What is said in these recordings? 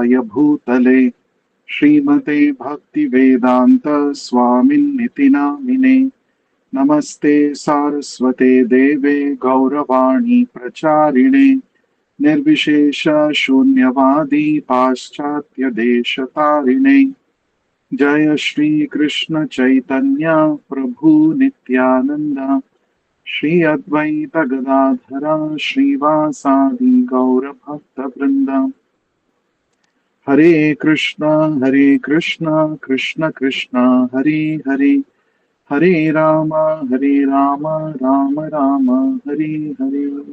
Bhutale Śrīmate Bhaktivedanta Swāminniti Namine Namaste Saraswate Deve Gauravani Pracharine Nirvishesha Shunyavadi Paschatya Deshatarine Jaya Shri Krishna Chaitanya Prabhu Nityananda Shri Advaita Gadadhara Shrivasadi Gaura Bhakta Vrinda Hare Krishna Krishna Krishna Hare Hare Hare Rama Rama Rama Hare Hare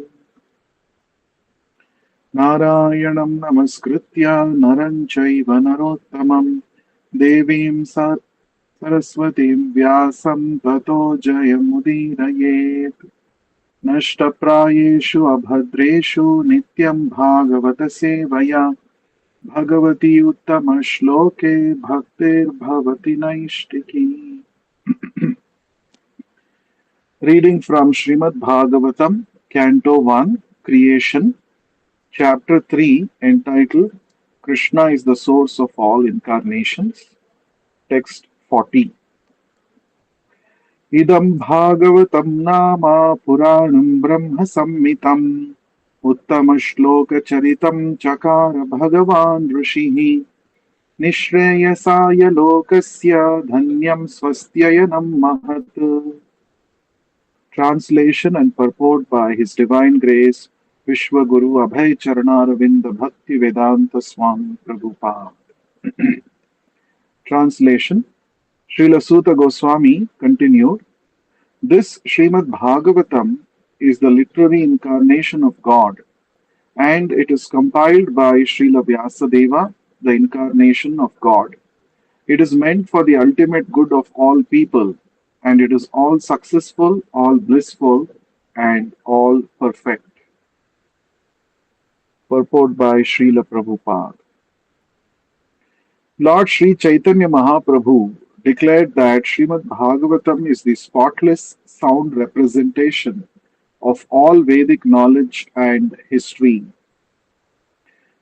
Narayanam Namaskritya Naram Chaiva Narottamam Devim Saraswatim Vyasam Tato Jayamudiraye Nashtaprayeshu Abhadreshu Nityam Bhagavata Sevaya Bhagavati Uttama Shloke Bhaktir Bhavati Naishtiki. Reading from Śrīmad-Bhāgavatam, Canto 1, Creation, Chapter 3, entitled Krishna is the source of all incarnations. Text 40. Idam Bhagavatam Nama Puranam Brahma Sammitam Uttama Shloka Charitam Chakara Bhagavan Rishihi Nishreyasaya Lokasya Dhanyam Swastyayanam Mahat. Translation and purport by His Divine Grace Vishwaguru Abhay Charanaravindra Bhakti Vedanta Swami Prabhupada. Translation. Śrīla Sutta Gosvāmī continued, this Śrīmad-Bhāgavatam is the literary incarnation of God, and it is compiled by Śrīla Vyasadeva, the incarnation of God. It is meant for the ultimate good of all people, and it is all successful, all blissful, and all perfect. Purport by Srila Prabhupada. Lord Sri Caitanya Mahaprabhu declared that Śrīmad-Bhāgavatam is the spotless sound representation of all Vedic knowledge and history.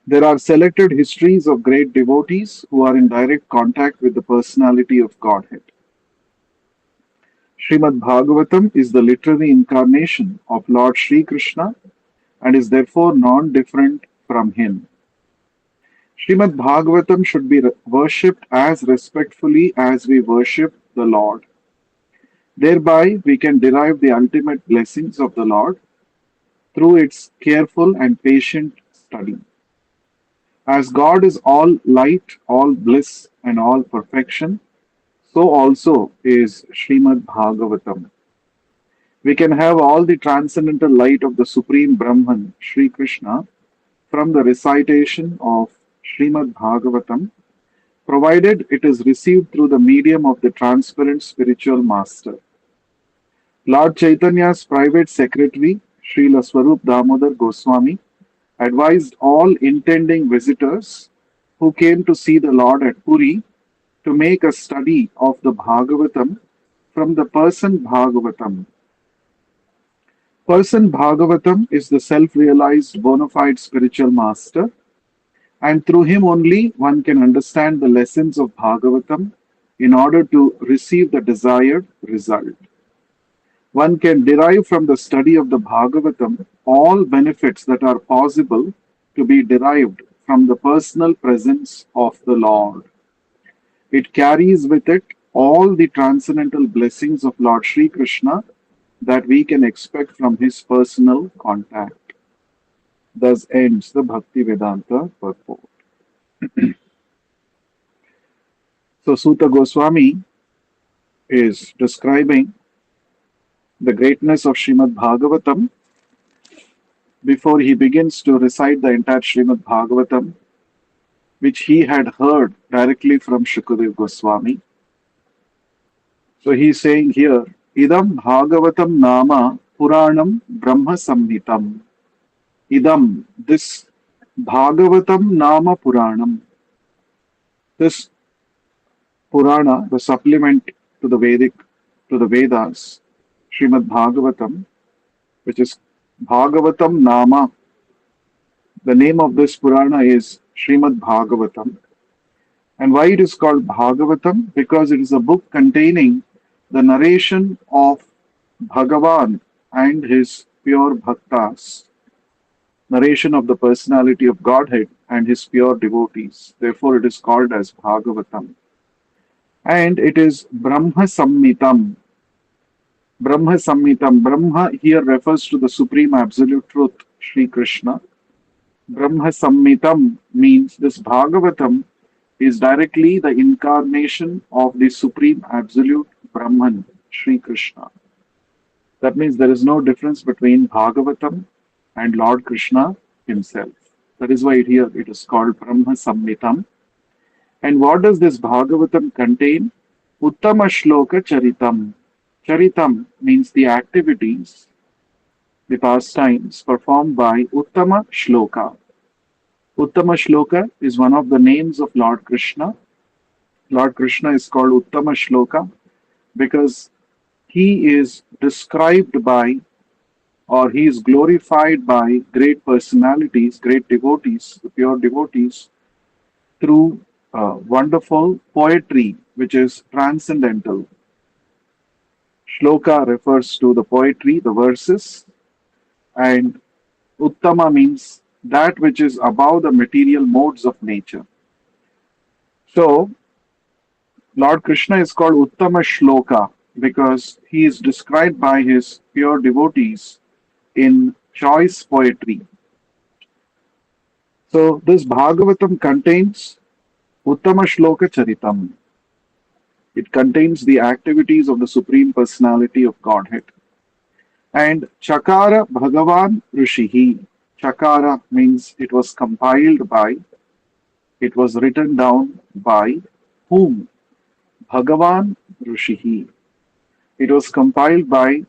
There are selected histories of great devotees who are in direct contact with the personality of Godhead. Śrīmad-Bhāgavatam is the literary incarnation of Lord Sri Krishna and is therefore non-different from him. Śrīmad-Bhāgavatam should be worshipped as respectfully as we worship the Lord. Thereby, we can derive the ultimate blessings of the Lord through its careful and patient study. As God is all light, all bliss, and all perfection, so also is Śrīmad-Bhāgavatam. We can have all the transcendental light of the Supreme Brahman, Sri Krishna, from the recitation of Śrīmad-Bhāgavatam, provided it is received through the medium of the transparent spiritual master. Lord Caitanya's private secretary, Śrīla Svarūpa Dāmodara Gosvāmī, advised all intending visitors who came to see the Lord at Puri to make a study of the Bhagavatam from the person Bhagavatam. Person Bhagavatam is the self-realized bona fide spiritual master, and through him only one can understand the lessons of Bhagavatam in order to receive the desired result. One can derive from the study of the Bhagavatam all benefits that are possible to be derived from the personal presence of the Lord. It carries with it all the transcendental blessings of Lord Sri Krishna that we can expect from his personal contact. Thus ends the Bhakti Vedanta purport. So Sutta Goswami is describing the greatness of Śrīmad-Bhāgavatam before he begins to recite the entire Śrīmad-Bhāgavatam, which he had heard directly from Shukadeva Goswami. So he is saying here, Idam Bhāgavatam Nama Puranam Brahma Samhitam. Idam, this Bhāgavatam Nama Puranam. This Purana, the supplement to the Vedas, Śrīmad-Bhāgavatam, which is Bhāgavatam Nama. The name of this Purana is Śrīmad-Bhāgavatam. And why it is called Bhagavatam? Because it is a book containing the narration of Bhagavan and his pure bhaktas, narration of the personality of Godhead and his pure devotees. Therefore, it is called as Bhagavatam. And it is Brahma Sammitam. Brahma Sammitam. Brahma here refers to the Supreme Absolute Truth, Sri Krishna. Brahma Sammitam means this Bhagavatam is directly the incarnation of the Supreme Absolute Brahman, Sri Krishna. That means there is no difference between Bhagavatam and Lord Krishna himself. That is why here it is called Brahma Sammitam. And what does this Bhagavatam contain? Uttama Shloka Charitam. Charitam means the activities, the pastimes performed by Uttama Shloka. Uttama Shloka is one of the names of Lord Krishna. Lord Krishna is called Uttama Shloka because he is described by, or he is glorified by great personalities, great devotees, the pure devotees, through wonderful poetry, which is transcendental. Shloka refers to the poetry, the verses, and Uttama means that which is above the material modes of nature. So, Lord Krishna is called Uttama Shloka because he is described by his pure devotees in choice poetry. So, this Bhagavatam contains Uttama Shloka Charitam. It contains the activities of the Supreme Personality of Godhead. And Chakara Bhagavan Rishihi. Chakara means it was compiled by, it was written down by whom? Bhagavan Rishihi. It was compiled by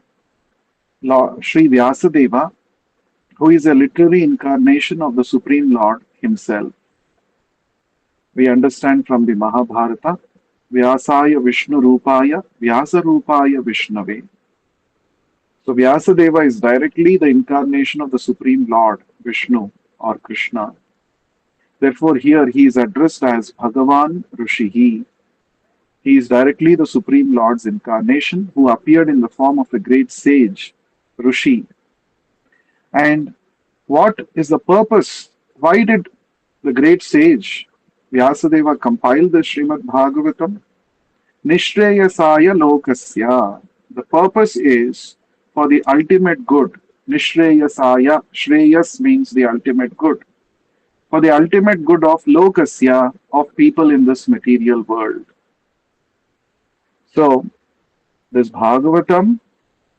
Sri Vyasadeva, who is a literary incarnation of the Supreme Lord himself. We understand from the Mahā-Bhārata, Vyasaya Vishnu Rupaya, Vyasa Rupaya Vishnave. So Vyasadeva is directly the incarnation of the Supreme Lord, Vishnu or Krishna. Therefore, here he is addressed as Bhagavan Rishihi. He is directly the Supreme Lord's incarnation who appeared in the form of a great sage, Rishi. And what is the purpose? Why did the great sage Vyasadeva compile the Śrīmad-Bhāgavatam? Nishreyasaya lokasya. The purpose is for the ultimate good. Nishreyasaya. Shreyas means the ultimate good. For the ultimate good of lokasya, of people in this material world. So, this Bhagavatam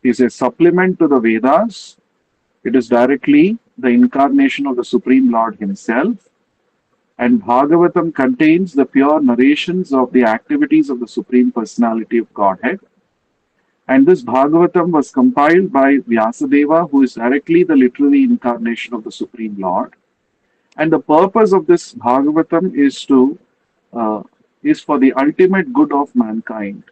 is a supplement to the Vedas. It is directly the incarnation of the Supreme Lord himself. And Bhagavatam contains the pure narrations of the activities of the Supreme Personality of Godhead. And this Bhagavatam was compiled by Vyasadeva, who is directly the literary incarnation of the Supreme Lord. And the purpose of this Bhagavatam is for the ultimate good of mankind.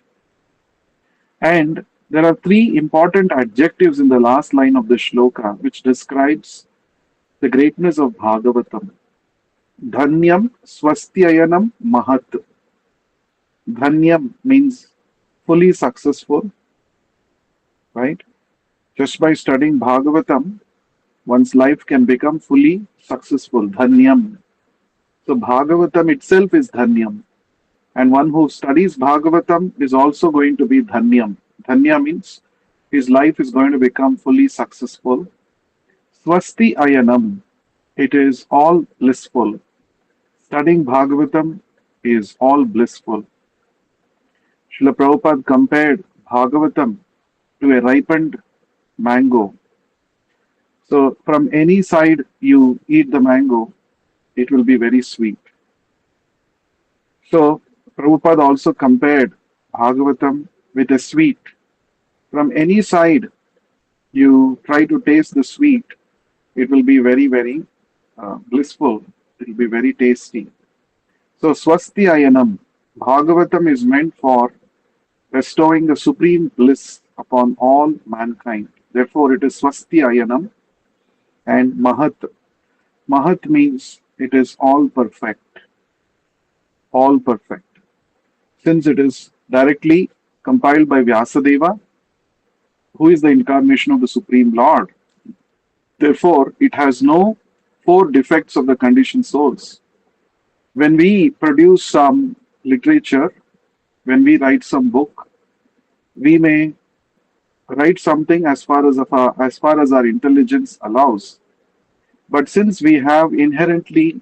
And there are three important adjectives in the last line of the shloka which describes the greatness of Bhagavatam. Dhanyam swastyayanam mahat. Dhanyam means fully successful, right? Just by studying Bhagavatam, one's life can become fully successful. Dhanyam. So Bhagavatam itself is Dhanyam. And one who studies Bhagavatam is also going to be Dhanyam. Dhanya means his life is going to become fully successful. Swasti ayanam. It is all blissful. Studying Bhagavatam is all blissful. Śrīla Prabhupada compared Bhagavatam to a ripened mango. So from any side you eat the mango, it will be very sweet. So Prabhupada also compared Bhagavatam with a sweet. From any side you try to taste the sweet, it will be very, very blissful. It will be very tasty. So Swasti Ayanam, Bhagavatam is meant for bestowing the supreme bliss upon all mankind. Therefore it is Swasti Ayanam. And Mahat. Mahat means it is all perfect, all perfect. Since it is directly compiled by Vyasadeva, who is the incarnation of the Supreme Lord, therefore it has no four defects of the conditioned souls. When we produce some literature, when we write some book, we may write something as far as our intelligence allows. But since we have inherently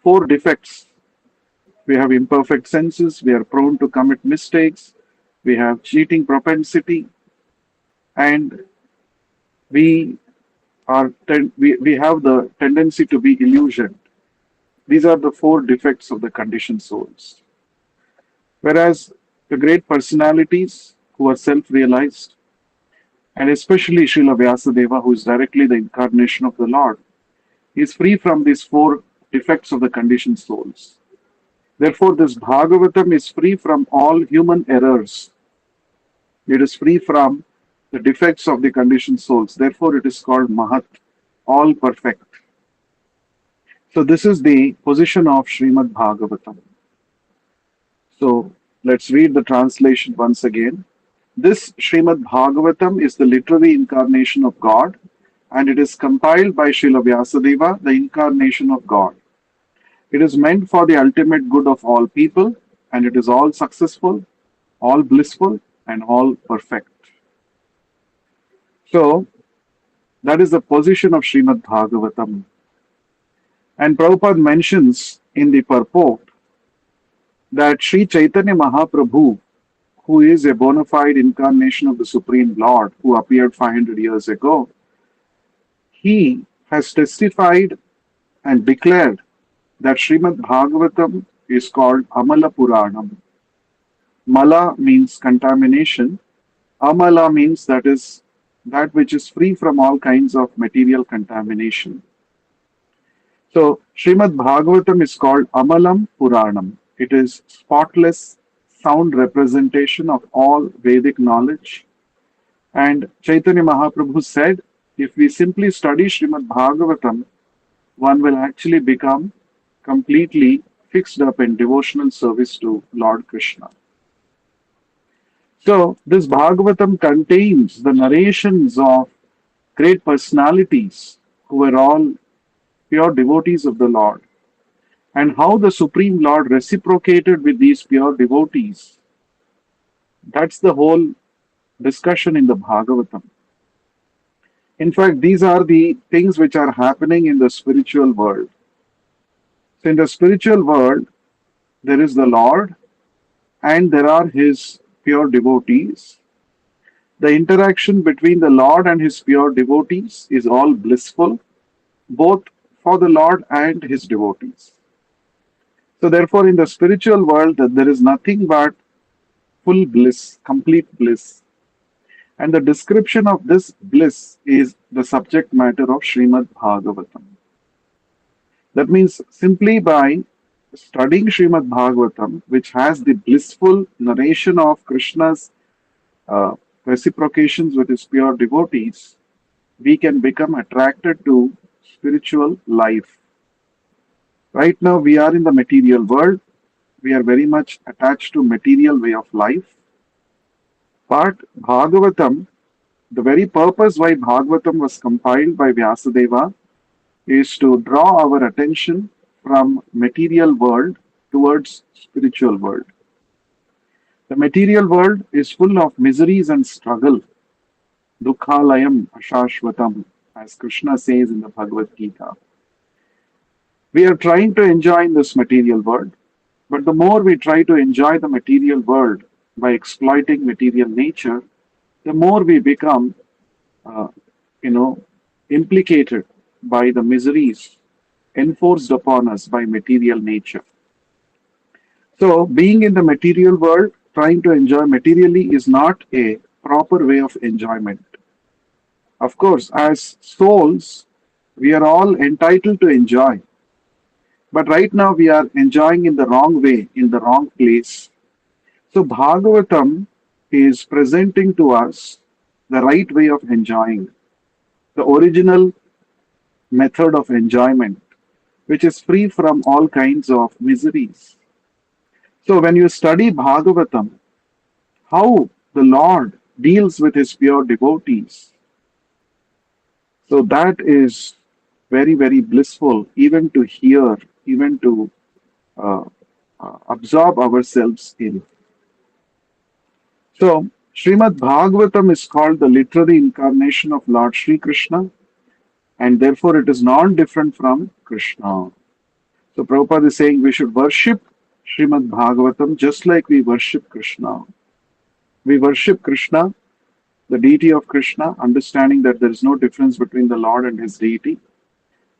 four defects, we have imperfect senses, we are prone to commit mistakes, we have cheating propensity, and we we have the tendency to be illusioned. These are the four defects of the conditioned souls. Whereas the great personalities who are self-realized, and especially Srila Vyasadeva, who is directly the incarnation of the Lord, is free from these four defects of the conditioned souls. Therefore, this Bhagavatam is free from all human errors. It is free from the defects of the conditioned souls. Therefore, it is called Mahat, all perfect. So, this is the position of Śrīmad-Bhāgavatam. So, let's read the translation once again. This Śrīmad-Bhāgavatam is the literary incarnation of God, and it is compiled by Srila Vyasadeva, the incarnation of God. It is meant for the ultimate good of all people, and it is all successful, all blissful, and all perfect. So, that is the position of Śrīmad-Bhāgavatam. And Prabhupada mentions in the purport that Sri Chaitanya Mahaprabhu, who is a bona fide incarnation of the Supreme Lord, who appeared 500 years ago, he has testified and declared that Śrīmad-Bhāgavatam is called Mahā-Purāṇam. Mala means contamination. Amala means that is that which is free from all kinds of material contamination. So, Śrīmad-Bhāgavatam is called Amalam Purāṇam. It is spotless, sound representation of all Vedic knowledge. And Chaitanya Mahaprabhu said, if we simply study Śrīmad-Bhāgavatam, one will actually become completely fixed up in devotional service to Lord Krishna. So, this Bhagavatam contains the narrations of great personalities who were all pure devotees of the Lord, and how the Supreme Lord reciprocated with these pure devotees. That's the whole discussion in the Bhagavatam. In fact, these are the things which are happening in the spiritual world. So, in the spiritual world, there is the Lord and there are His pure devotees. The interaction between the Lord and His pure devotees is all blissful, both for the Lord and His devotees. So therefore, in the spiritual world, there is nothing but full bliss, complete bliss. And the description of this bliss is the subject matter of Śrīmad-Bhāgavatam. That means simply by studying Śrīmad-Bhāgavatam, which has the blissful narration of Krishna's reciprocations with his pure devotees, we can become attracted to spiritual life. Right now we are in the material world. We are very much attached to material way of life. But Bhagavatam, the very purpose why Bhagavatam was compiled by Vyasadeva is to draw our attention from material world towards spiritual world. The material world is full of miseries and struggle. Dukhalayam ashashvatam, as Krishna says in the Bhagavad Gita. We are trying to enjoy this material world, but the more we try to enjoy the material world by exploiting material nature, the more we become, implicated by the miseries enforced upon us by material nature. So, being in the material world, trying to enjoy materially is not a proper way of enjoyment. Of course, as souls, we are all entitled to enjoy. But right now we are enjoying in the wrong way, in the wrong place. So Bhagavatam is presenting to us the right way of enjoying, the original method of enjoyment, which is free from all kinds of miseries. So when you study Bhagavatam, how the Lord deals with his pure devotees, so that is very, very blissful, even to hear, even to uh, absorb ourselves in. So, Śrīmad-Bhāgavatam is called the literary incarnation of Lord Sri Krishna, and therefore it is non-different from Krishna. So, Prabhupada is saying we should worship Śrīmad-Bhāgavatam just like we worship Krishna. We worship Krishna, the deity of Krishna, understanding that there is no difference between the Lord and his deity.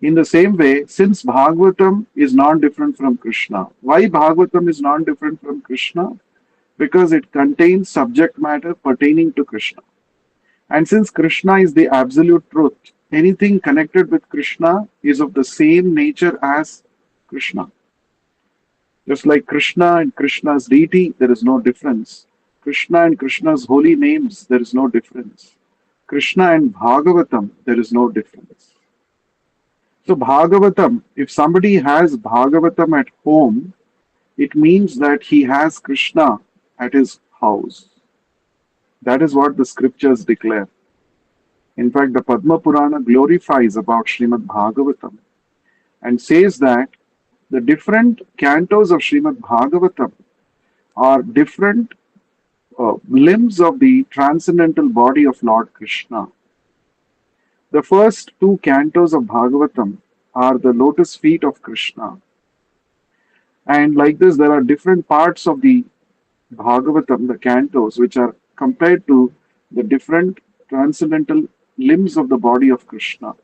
In the same way, since Bhagavatam is non-different from Krishna, why Bhagavatam is non-different from Krishna? Because it contains subject matter pertaining to Krishna. And since Krishna is the absolute truth, anything connected with Krishna is of the same nature as Krishna. Just like Krishna and Krishna's deity, there is no difference. Krishna and Krishna's holy names, there is no difference. Krishna and Bhagavatam, there is no difference. So Bhagavatam, if somebody has Bhagavatam at home, it means that he has Krishna at his house. That is what the scriptures declare. In fact, the Mahā-Purāṇa glorifies about Śrīmad-Bhāgavatam and says that the different cantos of Śrīmad-Bhāgavatam are different limbs of the transcendental body of Lord Krishna. The first two cantos of Bhagavatam are the lotus feet of Krishna. And like this, there are different parts of the Bhagavatam, the cantos, which are compared to the different transcendental limbs of the body of Krishna.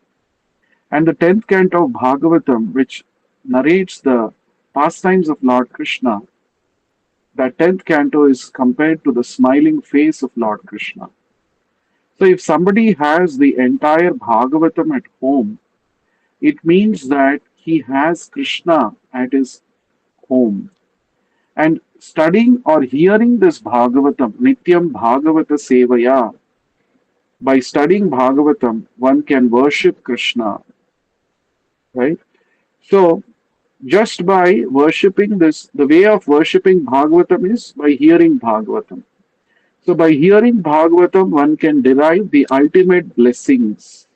And the 10th canto of Bhagavatam, which narrates the pastimes of Lord Krishna, that 10th canto is compared to the smiling face of Lord Krishna. So if somebody has the entire Bhagavatam at home, it means that he has Krishna at his home. And studying or hearing this Bhagavatam, Nityam Bhagavata Sevaya, by studying Bhagavatam, one can worship Krishna. Right? So, just by worshipping this, the way of worshipping Bhagavatam is by hearing Bhagavatam. So, by hearing Bhagavatam, one can derive the ultimate blessings.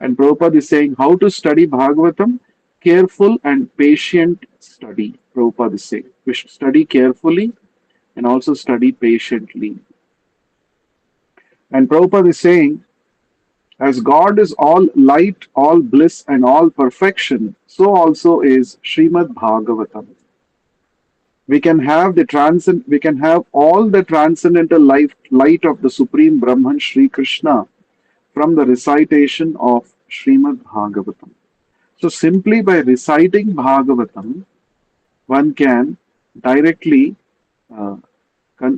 And Prabhupada is saying how to study Bhagavatam, careful and patient study. Prabhupada is saying we should study carefully and also study patiently. And Prabhupada is saying, as God is all light, all bliss, and all perfection, so also is Śrīmad-Bhāgavatam. We can have all the transcendental light of the Supreme Brahman Sri Krishna from the recitation of Śrīmad-Bhāgavatam. So simply by reciting Bhagavatam, one can directly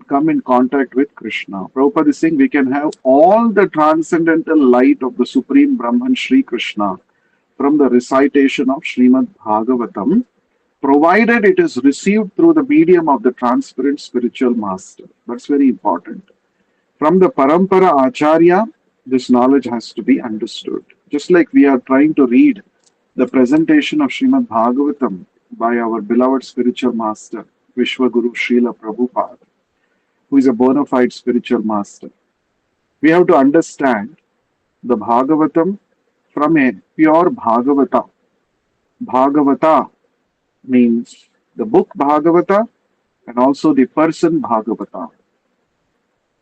come in contact with Krishna. Prabhupada is saying we can have all the transcendental light of the Supreme Brahman Sri Krishna from the recitation of Śrīmad-Bhāgavatam, provided it is received through the medium of the transparent spiritual master. That's very important. From the Parampara Acharya, this knowledge has to be understood. Just like we are trying to read the presentation of Śrīmad-Bhāgavatam by our beloved spiritual master, Vishwaguru Śrīla Prabhupada, who is a bona fide spiritual master. We have to understand the Bhagavatam from a pure Bhagavata. Bhagavata means the book Bhagavata and also the person Bhagavata.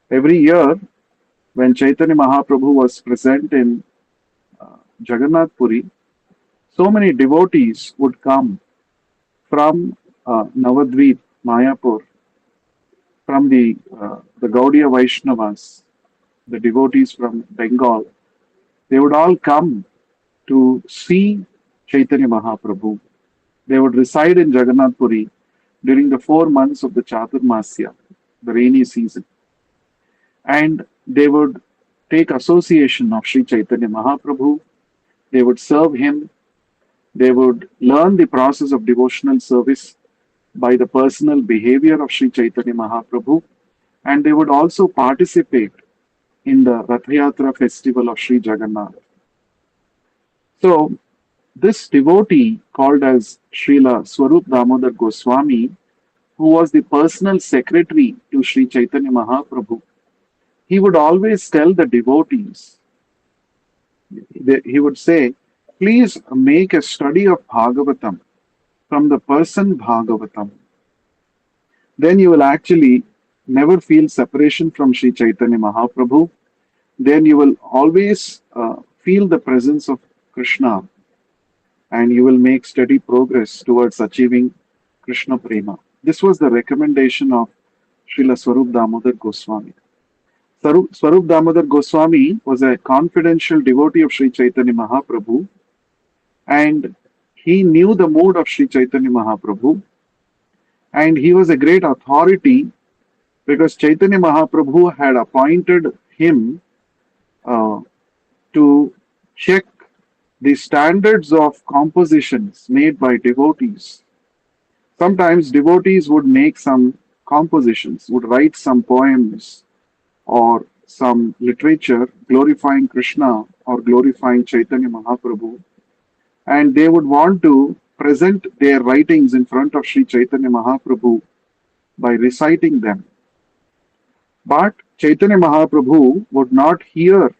Every year, when Chaitanya Mahaprabhu was present in Jagannath Puri, so many devotees would come from Navadvip, Mayapur, from the Gaudiya Vaishnavas, the devotees from Bengal. They would all come to see Chaitanya Mahaprabhu. They would reside in Jagannath Puri during the 4 months of the Chaturmasya, the rainy season. And they would take association of Sri Chaitanya Mahaprabhu. They would serve him. They would learn the process of devotional service by the personal behavior of Sri Chaitanya Mahaprabhu. And they would also participate in the Rath Yatra festival of Sri Jagannath. So, this devotee called as Śrīla Svarūpa Dāmodara Gosvāmī, who was the personal secretary to Sri Chaitanya Mahaprabhu, he would always tell the devotees, he would say, please make a study of Bhagavatam from the person Bhagavatam. Then you will actually never feel separation from Sri Chaitanya Mahaprabhu. Then you will always feel the presence of Krishna, and you will make steady progress towards achieving Krishna Prema. This was the recommendation of Śrīla Svarūpa Dāmodara Gosvāmī. Svarūpa Dāmodara Gosvāmī was a confidential devotee of Sri Chaitanya Mahaprabhu, and he knew the mood of Sri Chaitanya Mahaprabhu, and he was a great authority because Chaitanya Mahaprabhu had appointed him to check the standards of compositions made by devotees. Sometimes devotees would make some compositions, would write some poems or some literature glorifying Krishna or glorifying Chaitanya Mahaprabhu, and they would want to present their writings in front of Sri Chaitanya Mahaprabhu by reciting them. But Chaitanya Mahaprabhu would not hear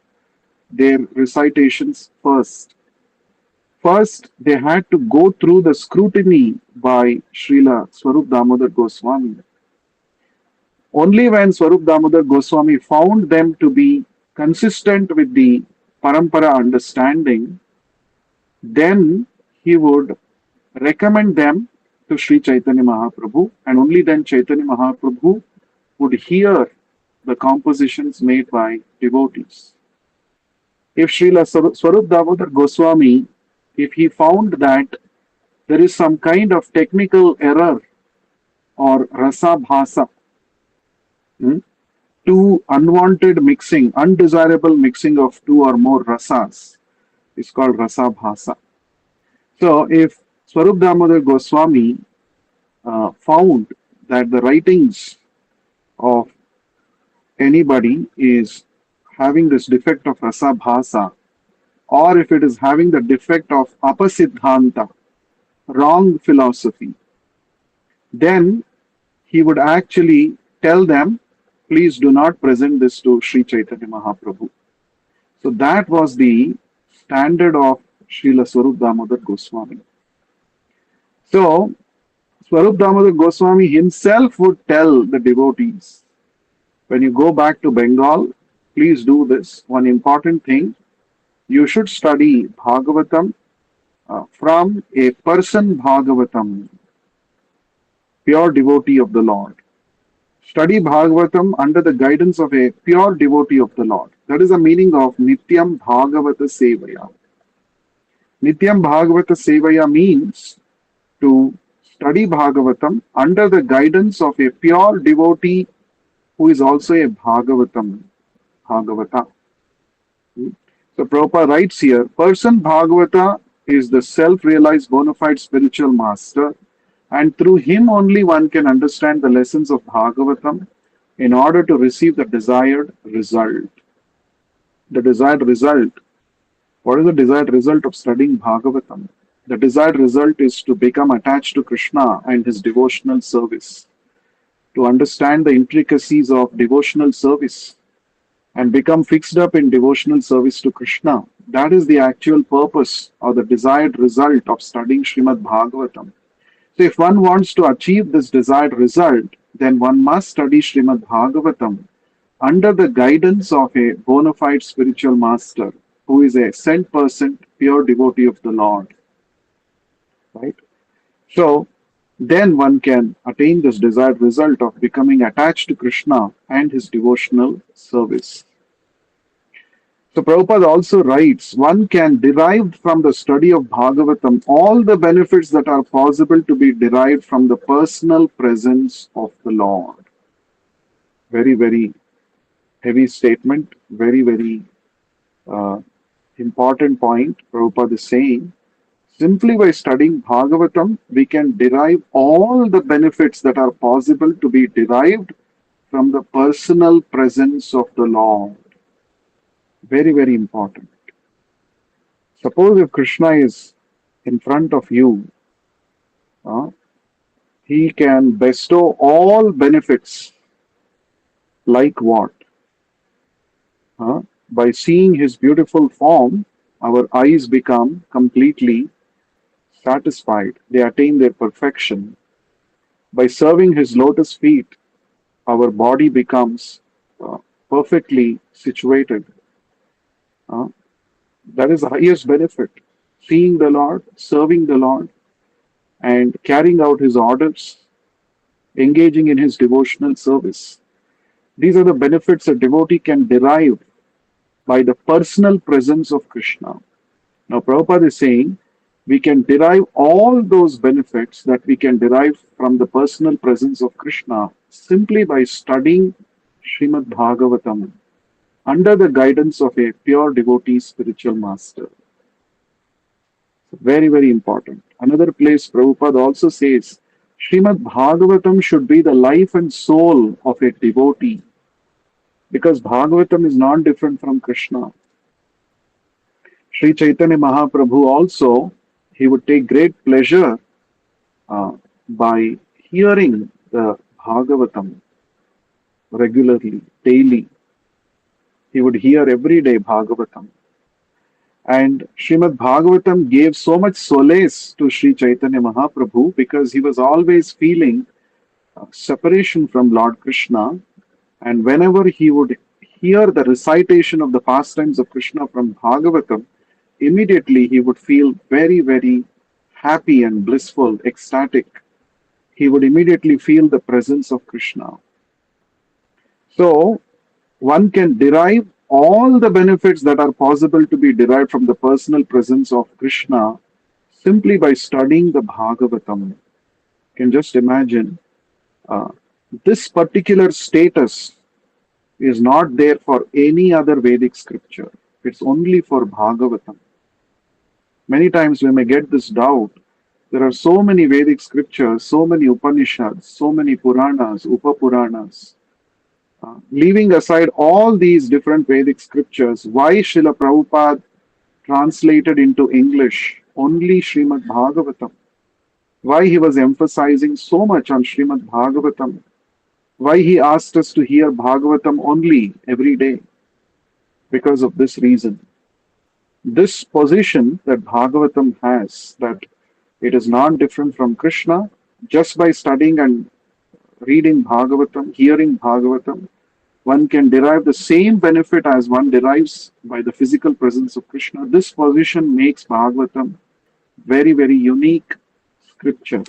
their recitations first. First, they had to go through the scrutiny by Śrīla Svarūpa Dāmodara Gosvāmī. Only when Svarūpa Dāmodara Gosvāmī found them to be consistent with the parampara understanding, then he would recommend them to Sri Chaitanya Mahaprabhu, and only then Chaitanya Mahaprabhu would hear the compositions made by devotees. If Śrīla Svarūpa Dāmodara Gosvāmī, if he found that there is some kind of technical error or rasa bhasa, two unwanted mixing, undesirable mixing of two or more rasas, is called rasa bhasa. So if Svarūpa Dāmodara Gosvāmī found that the writings of anybody is having this defect of rasa bhasa, or if it is having the defect of apasiddhanta, wrong philosophy, then he would actually tell them, please do not present this to Sri Chaitanya Mahaprabhu. So that was the standard of Śrīla Svarūpa Dāmodara Gosvāmī. So Svarūpa Dāmodara Gosvāmī himself would tell the devotees, when you go back to Bengal, please do this. One important thing, you should study Bhagavatam from a person Bhagavatam, pure devotee of the Lord. Study Bhagavatam under the guidance of a pure devotee of the Lord. That is the meaning of Nityam Bhagavata Sevaya. Nityam Bhagavata Sevaya means to study Bhagavatam under the guidance of a pure devotee who is also a Bhagavata. So Prabhupada writes here, person Bhagavata is the self-realized bona fide spiritual master, and through him only one can understand the lessons of Bhagavatam in order to receive the desired result. The desired result. What is the desired result of studying Bhagavatam? The desired result is to become attached to Krishna and his devotional service, to understand the intricacies of devotional service and become fixed up in devotional service to Krishna. That is the actual purpose or the desired result of studying Śrīmad-Bhāgavatam. So if one wants to achieve this desired result, then one must study Śrīmad-Bhāgavatam under the guidance of a bona fide spiritual master who is a sent person, pure devotee of the Lord. Right? So then one can attain this desired result of becoming attached to Krishna and his devotional service. So Prabhupada also writes, one can derive from the study of Bhagavatam all the benefits that are possible to be derived from the personal presence of the Lord. Very, very heavy statement, very, very important point Prabhupada is saying. Simply by studying Bhagavatam, we can derive all the benefits that are possible to be derived from the personal presence of the Lord. Very, very important. Suppose if Krishna is in front of you, uh, he can bestow all benefits. Like what? By seeing his beautiful form, our eyes become completely satisfied. They attain their perfection. By serving his lotus feet, our body becomes uh, perfectly situated. Uh, that is the highest benefit. Seeing the Lord, serving the Lord, and carrying out his orders, engaging in his devotional service. These are the benefits a devotee can derive by the personal presence of Krishna. Now, Prabhupada is saying we can derive all those benefits that we can derive from the personal presence of Krishna simply by studying Śrīmad-Bhāgavatam under the guidance of a pure devotee spiritual master. Very, very important. Another place Prabhupada also says Śrīmad-Bhāgavatam should be the life and soul of a devotee, because Bhagavatam is not different from Krishna. Sri Chaitanya Mahaprabhu also, he would take great pleasure by hearing the Bhagavatam regularly, daily. He would hear every day Bhagavatam. And Śrīmad Bhagavatam gave so much solace to Sri Chaitanya Mahaprabhu because he was always feeling separation from Lord Krishna. And whenever he would hear the recitation of the pastimes of Krishna from Bhagavatam, immediately he would feel very, very happy and blissful, ecstatic. He would immediately feel the presence of Krishna. So, one can derive all the benefits that are possible to be derived from the personal presence of Krishna simply by studying the Bhagavatam. You can just imagine this particular status is not there for any other Vedic scripture. It's only for Bhagavatam. Many times we may get this doubt. There are so many Vedic scriptures, so many Upanishads, so many Puranas, Upapuranas. Leaving aside all these different Vedic scriptures, why Srila Prabhupada translated into English only Śrīmad-Bhāgavatam? Why he was emphasizing so much on Śrīmad-Bhāgavatam? Why he asked us to hear Bhagavatam only every day? Because of this reason. This position that Bhagavatam has, that it is not different from Krishna, just by studying and reading Bhagavatam, hearing Bhagavatam, one can derive the same benefit as one derives by the physical presence of Krishna. This position makes Bhagavatam very, very unique scripture.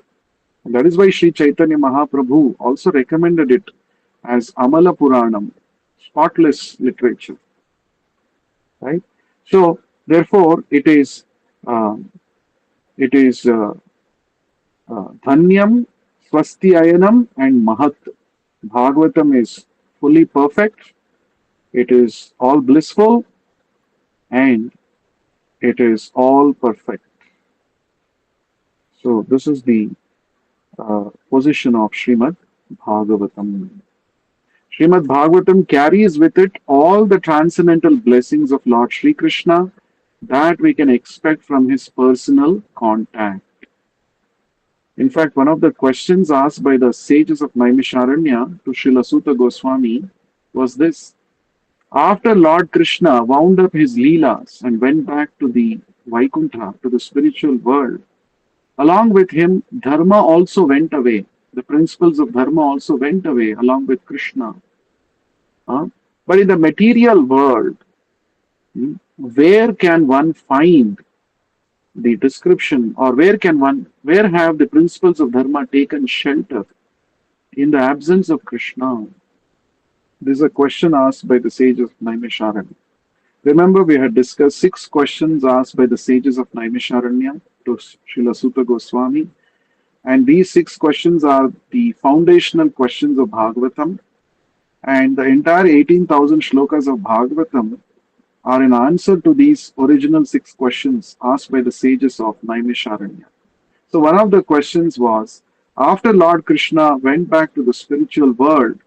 And that is why Sri Chaitanya Mahaprabhu also recommended it as Amala Puranam, spotless literature. Right? So, therefore, it is Dhanyam, Swastyayanam and Mahat. Bhagavatam is fully perfect, it is all blissful, and it is all perfect. So this is the position of Śrīmad-Bhāgavatam. Śrīmad-Bhāgavatam carries with it all the transcendental blessings of Lord Sri Krishna that we can expect from his personal contact. In fact, one of the questions asked by the sages of Naimisharanya to Śrīla Svarūpa Gosvāmī was this. After Lord Krishna wound up his leelas and went back to the Vaikuntha, to the spiritual world, along with him, Dharma also went away. The principles of Dharma also went away along with Krishna. But in the material world, where can one find the description, or where have the principles of Dharma taken shelter in the absence of Krishna? This is a question asked by the sages of Naimisharanya. Remember, we had discussed 6 questions asked by the sages of Naimisharanya to Śrīla Svarūpa Gosvāmī, and these 6 questions are the foundational questions of Bhagavatam, and the entire 18,000 shlokas of Bhagavatam are an answer to these original 6 questions asked by the sages of Naimisharanya. So one of the questions was, after Lord Krishna went back to the spiritual world,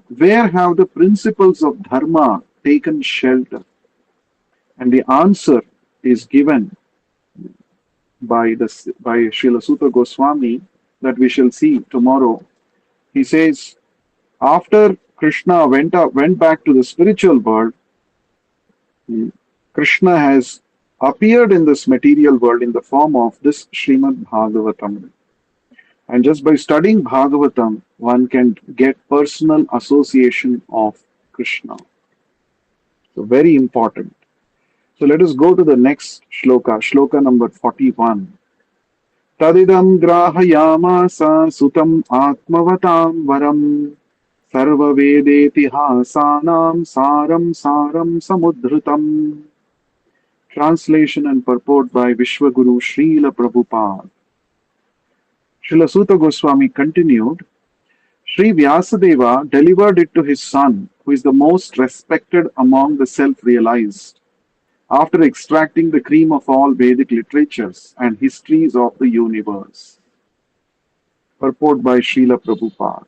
where have the principles of Dharma taken shelter? And the answer is given by Śrīla Sutta Goswāmī that we shall see tomorrow. He says, after Krishna went back to the spiritual world, Krishna has appeared in this material world in the form of this Śrīmad-Bhāgavatam. And just by studying Bhagavatam, one can get personal association of Krishna. So very important. So let us go to the next shloka number 41. Tadidam grahayamasa sutam atmavatam varam sarva vedetihasanam saram samudhritam. Translation and purport by Vishwaguru Śrīla Prabhupada. Śrīla Sutta Goswāmī continued, Sri Vyasadeva delivered it to his son, who is the most respected among the self-realized, after extracting the cream of all Vedic literatures and histories of the universe. Purport by Śrīla Prabhupada.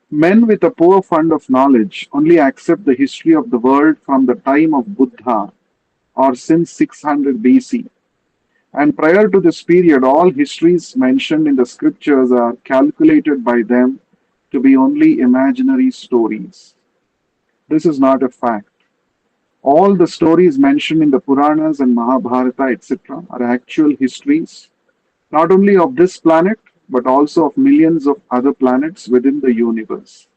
Men with a poor fund of knowledge only accept the history of the world from the time of Buddha, or since 600 BC. And prior to this period, all histories mentioned in the scriptures are calculated by them to be only imaginary stories. This is not a fact. All the stories mentioned in the Puranas and Mahā-Bhārata, etc., are actual histories, not only of this planet, but also of millions of other planets within the universe.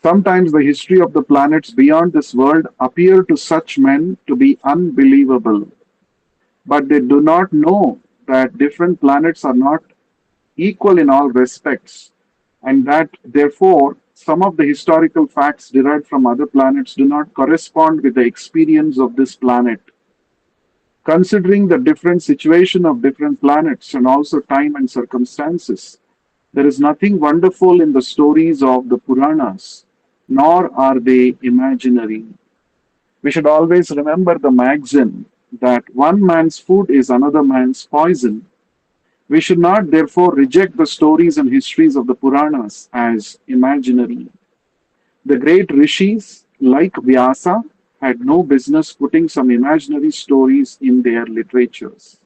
Sometimes the history of the planets beyond this world appear to such men to be unbelievable, but they do not know that different planets are not equal in all respects, and that therefore some of the historical facts derived from other planets do not correspond with the experience of this planet. Considering the different situation of different planets and also time and circumstances, there is nothing wonderful in the stories of the Puranas, nor are they imaginary. We should always remember the maxim that one man's food is another man's poison. We should not therefore reject the stories and histories of the Puranas as imaginary. The great rishis like Vyasa had no business putting some imaginary stories in their literatures.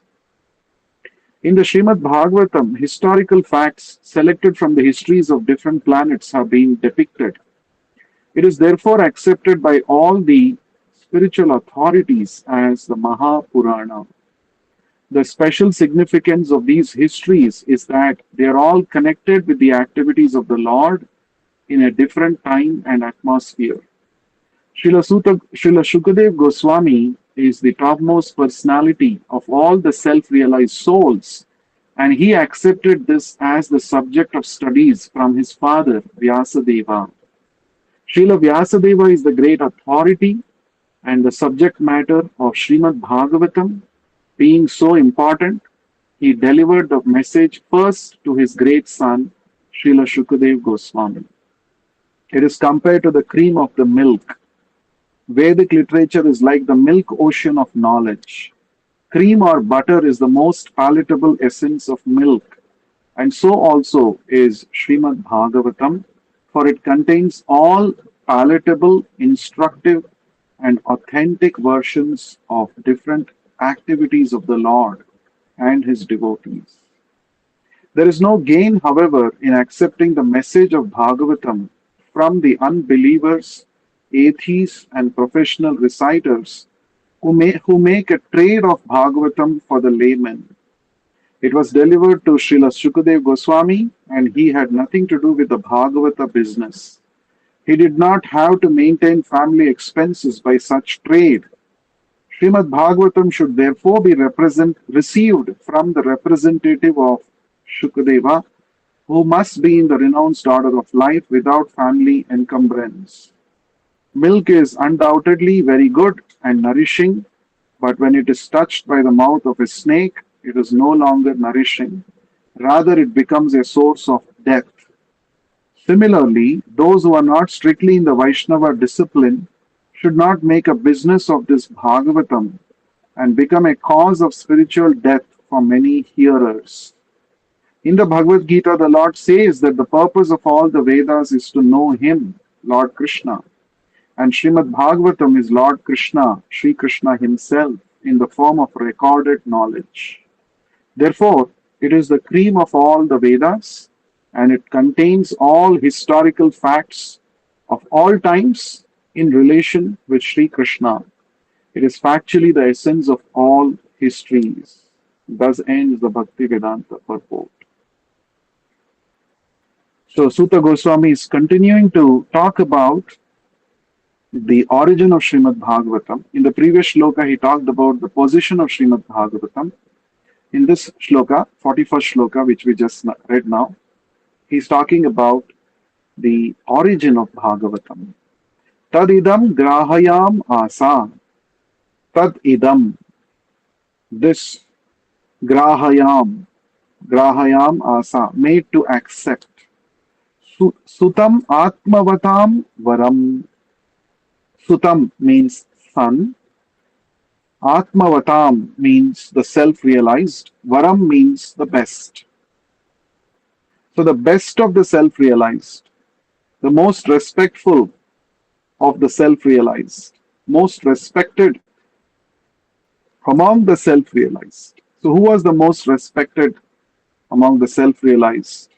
In the Śrīmad-Bhāgavatam, historical facts selected from the histories of different planets have been depicted. It is therefore accepted by all the spiritual authorities as the Mahā-Purāṇa. The special significance of these histories is that they are all connected with the activities of the Lord in a different time and atmosphere. Śrīla Shukadeva Goswāmī is the topmost personality of all the self-realized souls, and he accepted this as the subject of studies from his father Vyasadeva. Śrīla Vyasadeva is the great authority, and the subject matter of Śrīmad-Bhāgavatam being so important, he delivered the message first to his great son, Śrīla Shukadeva Goswāmī. It is compared to the cream of the milk. Vedic literature is like the milk ocean of knowledge. Cream or butter is the most palatable essence of milk, and so also is Śrīmad-Bhāgavatam, for it contains all palatable, instructive, and authentic versions of different activities of the Lord and his devotees. There is no gain, however, in accepting the message of Bhagavatam from the unbelievers, atheists, and professional reciters who make a trade of Bhagavatam for the layman. It was delivered to Śrīla Shukadeva Goswāmī, and he had nothing to do with the Bhagavata business. He did not have to maintain family expenses by such trade. Śrīmad-Bhāgavatam should therefore be received from the representative of Shukadeva, who must be in the renounced order of life without family encumbrance. Milk is undoubtedly very good and nourishing, but when it is touched by the mouth of a snake, it is no longer nourishing. Rather, it becomes a source of death. Similarly, those who are not strictly in the Vaishnava discipline should not make a business of this Bhagavatam and become a cause of spiritual death for many hearers. In the Bhagavad Gita, the Lord says that the purpose of all the Vedas is to know Him, Lord Krishna, and Śrīmad-Bhāgavatam is Lord Krishna, Sri Krishna himself, in the form of recorded knowledge. Therefore, it is the cream of all the Vedas, and it contains all historical facts of all times in relation with Sri Krishna. It is factually the essence of all histories. Thus ends the Bhakti Vedanta purport. So Sutta Goswami is continuing to talk about the origin of Śrīmad-Bhāgavatam. In the previous shloka, he talked about the position of Śrīmad-Bhāgavatam. In this shloka, 41st shloka, which we just read now, he's talking about the origin of Bhagavatam. Tad idam grahayam asa. Tad idam. This grahayam asa, made to accept. Sutam atmavatam varam. Sutam means son. Atmavatam means the self-realized. Varam means the best. So the best of the self-realized, the most respectful of the self-realized, most respected among the self-realized. So who was the most respected among the self-realized?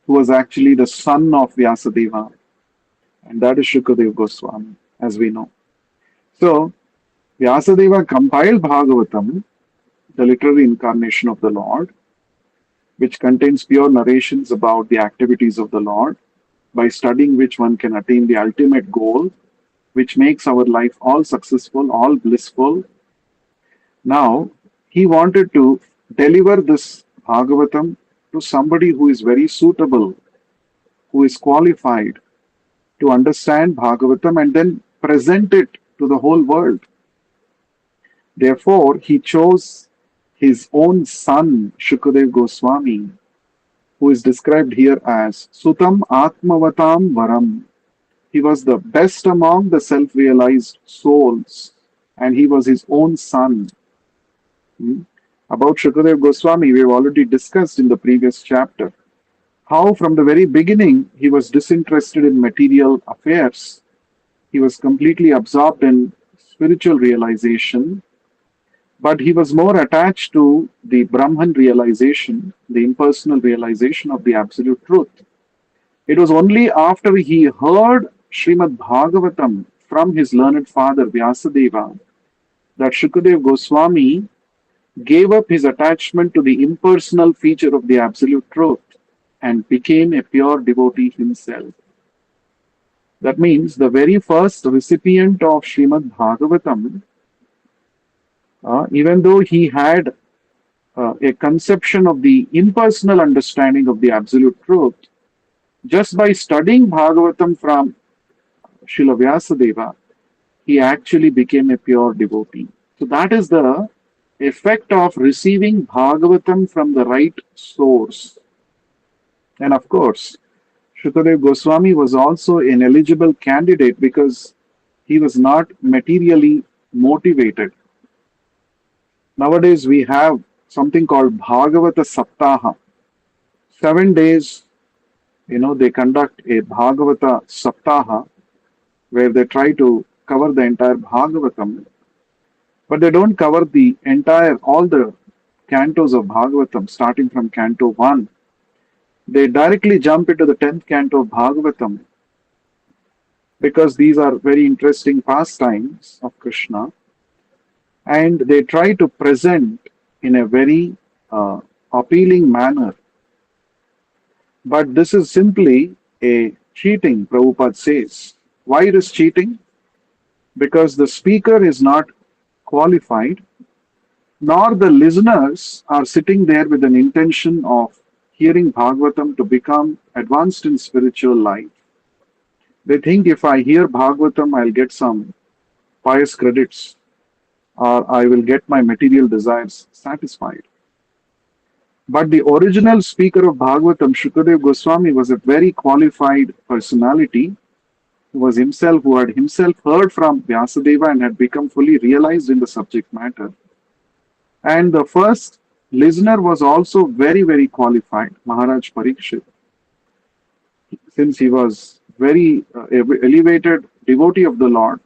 Who was actually the son of Vyasadeva? And that is Shukadeva Goswami, as we know. So Vyasadeva compiled Bhagavatam, the literary incarnation of the Lord, which contains pure narrations about the activities of the Lord, by studying which one can attain the ultimate goal, which makes our life all successful, all blissful. Now, he wanted to deliver this Bhagavatam to somebody who is very suitable, who is qualified to understand Bhagavatam and then present it to the whole world. Therefore, he chose his own son, Shukadeva Goswami, who is described here as Sutam Atmavatam Varam. He was the best among the self-realized souls, and he was his own son. About Shukadeva Goswami, we have already discussed in the previous chapter how from the very beginning he was disinterested in material affairs. He was completely absorbed in spiritual realization, but he was more attached to the Brahman realization, the impersonal realization of the absolute truth. It was only after he heard Śrīmad-Bhāgavatam from his learned father Vyasadeva that Shukadeva Goswami gave up his attachment to the impersonal feature of the absolute truth and became a pure devotee himself. That means the very first recipient of Śrīmad-Bhāgavatam, even though he had a conception of the impersonal understanding of the absolute truth, just by studying Bhagavatam from Srila Vyasadeva, he actually became a pure devotee. So that is the effect of receiving Bhagavatam from the right source. And of course, Shukadeva Goswami was also an eligible candidate because he was not materially motivated. Nowadays we have something called Bhagavata Saptaha. 7 days, they conduct a Bhagavata Saptaha where they try to cover the entire Bhagavatam, but they don't cover all the cantos of Bhagavatam starting from canto 1. They directly jump into the 10th canto of Bhagavatam because these are very interesting pastimes of Krishna, and they try to present in a very appealing manner. But this is simply a cheating, Prabhupada says. Why it is cheating? Because the speaker is not qualified, nor the listeners are sitting there with an intention of hearing Bhagavatam to become advanced in spiritual life. They think if I hear Bhagavatam, I'll get some pious credits, or I will get my material desires satisfied. But the original speaker of Bhagavatam, Shukadeva Goswami, was a very qualified personality who had himself heard from Vyasadeva and had become fully realized in the subject matter. And the first listener was also very, very qualified, Maharaj Parikshit, since he was very elevated devotee of the Lord,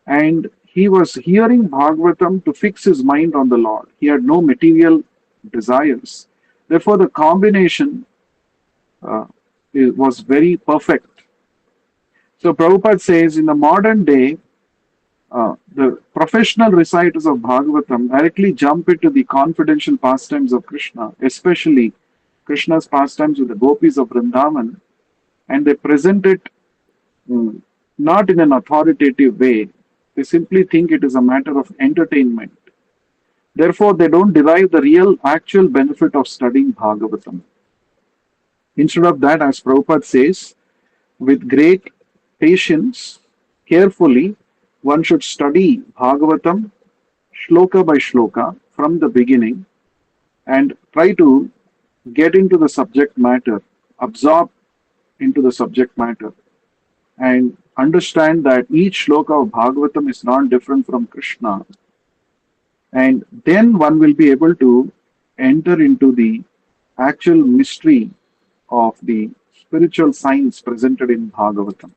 and he was hearing Bhagavatam to fix his mind on the Lord. He had no material desires. Therefore, the combination was very perfect. So Prabhupada says in the modern day, the professional reciters of Bhagavatam directly jump into the confidential pastimes of Krishna, especially Krishna's pastimes with the gopis of Vrindavan, and they present it not in an authoritative way. They simply think it is a matter of entertainment. Therefore, they don't derive the real, actual benefit of studying Bhagavatam. Instead of that, as Prabhupada says, with great patience, carefully, one should study Bhagavatam shloka by shloka from the beginning and try to get into the subject matter, absorb into the subject matter, and understand that each shloka of Bhagavatam is not different from Krishna. And then one will be able to enter into the actual mystery of the spiritual science presented in Bhagavatam.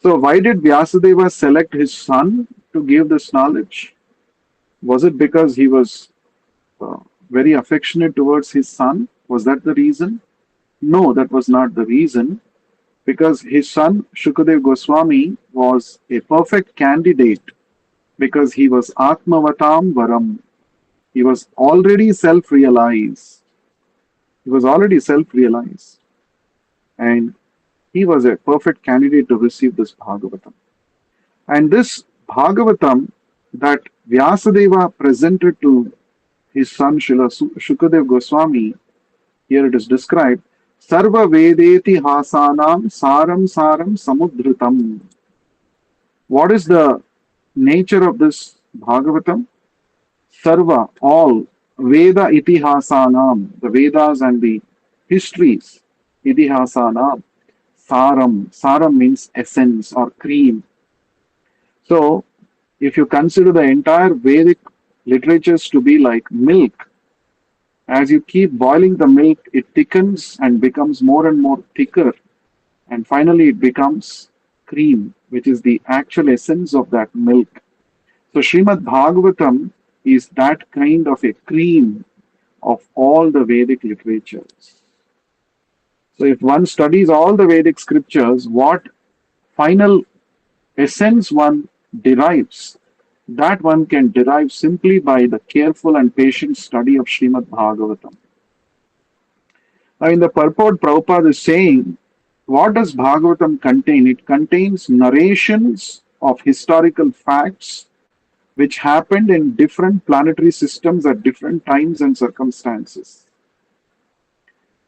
So why did Vyasadeva select his son to give this knowledge? Was it because he was very affectionate towards his son? Was that the reason? No, that was not the reason. Because his son Shukadeva Goswami was a perfect candidate because he was Atmavatam Varam. He was already self-realized. He was already self-realized. And he was a perfect candidate to receive this Bhagavatam. And this Bhagavatam that Vyasadeva presented to his son Śrīla Sukadeva Goswami, here it is described, Sarva Vedeti Hasanam Saram Saram Samudritam. What is the nature of this Bhagavatam? Sarva, all, Veda Itihasanam, the Vedas and the histories, Itihasanam, Saram. Saram means essence or cream. So, if you consider the entire Vedic literatures to be like milk, as you keep boiling the milk, it thickens and becomes more and more thicker. And finally, it becomes cream, which is the actual essence of that milk. So, Śrīmad-Bhāgavatam is that kind of a cream of all the Vedic literatures. So, if one studies all the Vedic scriptures, what final essence one derives, that one can derive simply by the careful and patient study of Śrīmad-Bhāgavatam. Now, in the purport, Prabhupada is saying, what does Bhagavatam contain? It contains narrations of historical facts which happened in different planetary systems at different times and circumstances.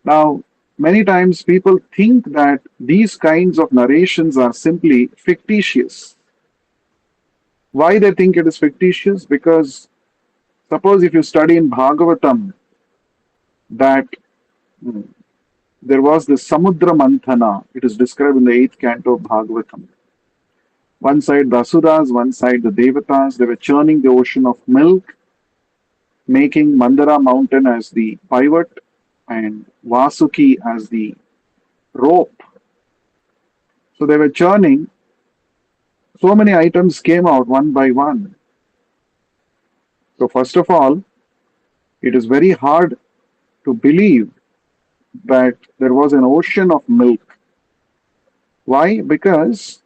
Now, many times people think that these kinds of narrations are simply fictitious. Why they think it is fictitious? Because suppose if you study in Bhagavatam that there was the Samudra Manthana, it is described in the 8th canto of Bhagavatam. One side the Asuras, one side the Devatas, they were churning the ocean of milk, making Mandara mountain as the pivot and Vasuki as the rope. So they were churning. So many items came out one by one. So first of all, it is very hard to believe that there was an ocean of milk. Why? Because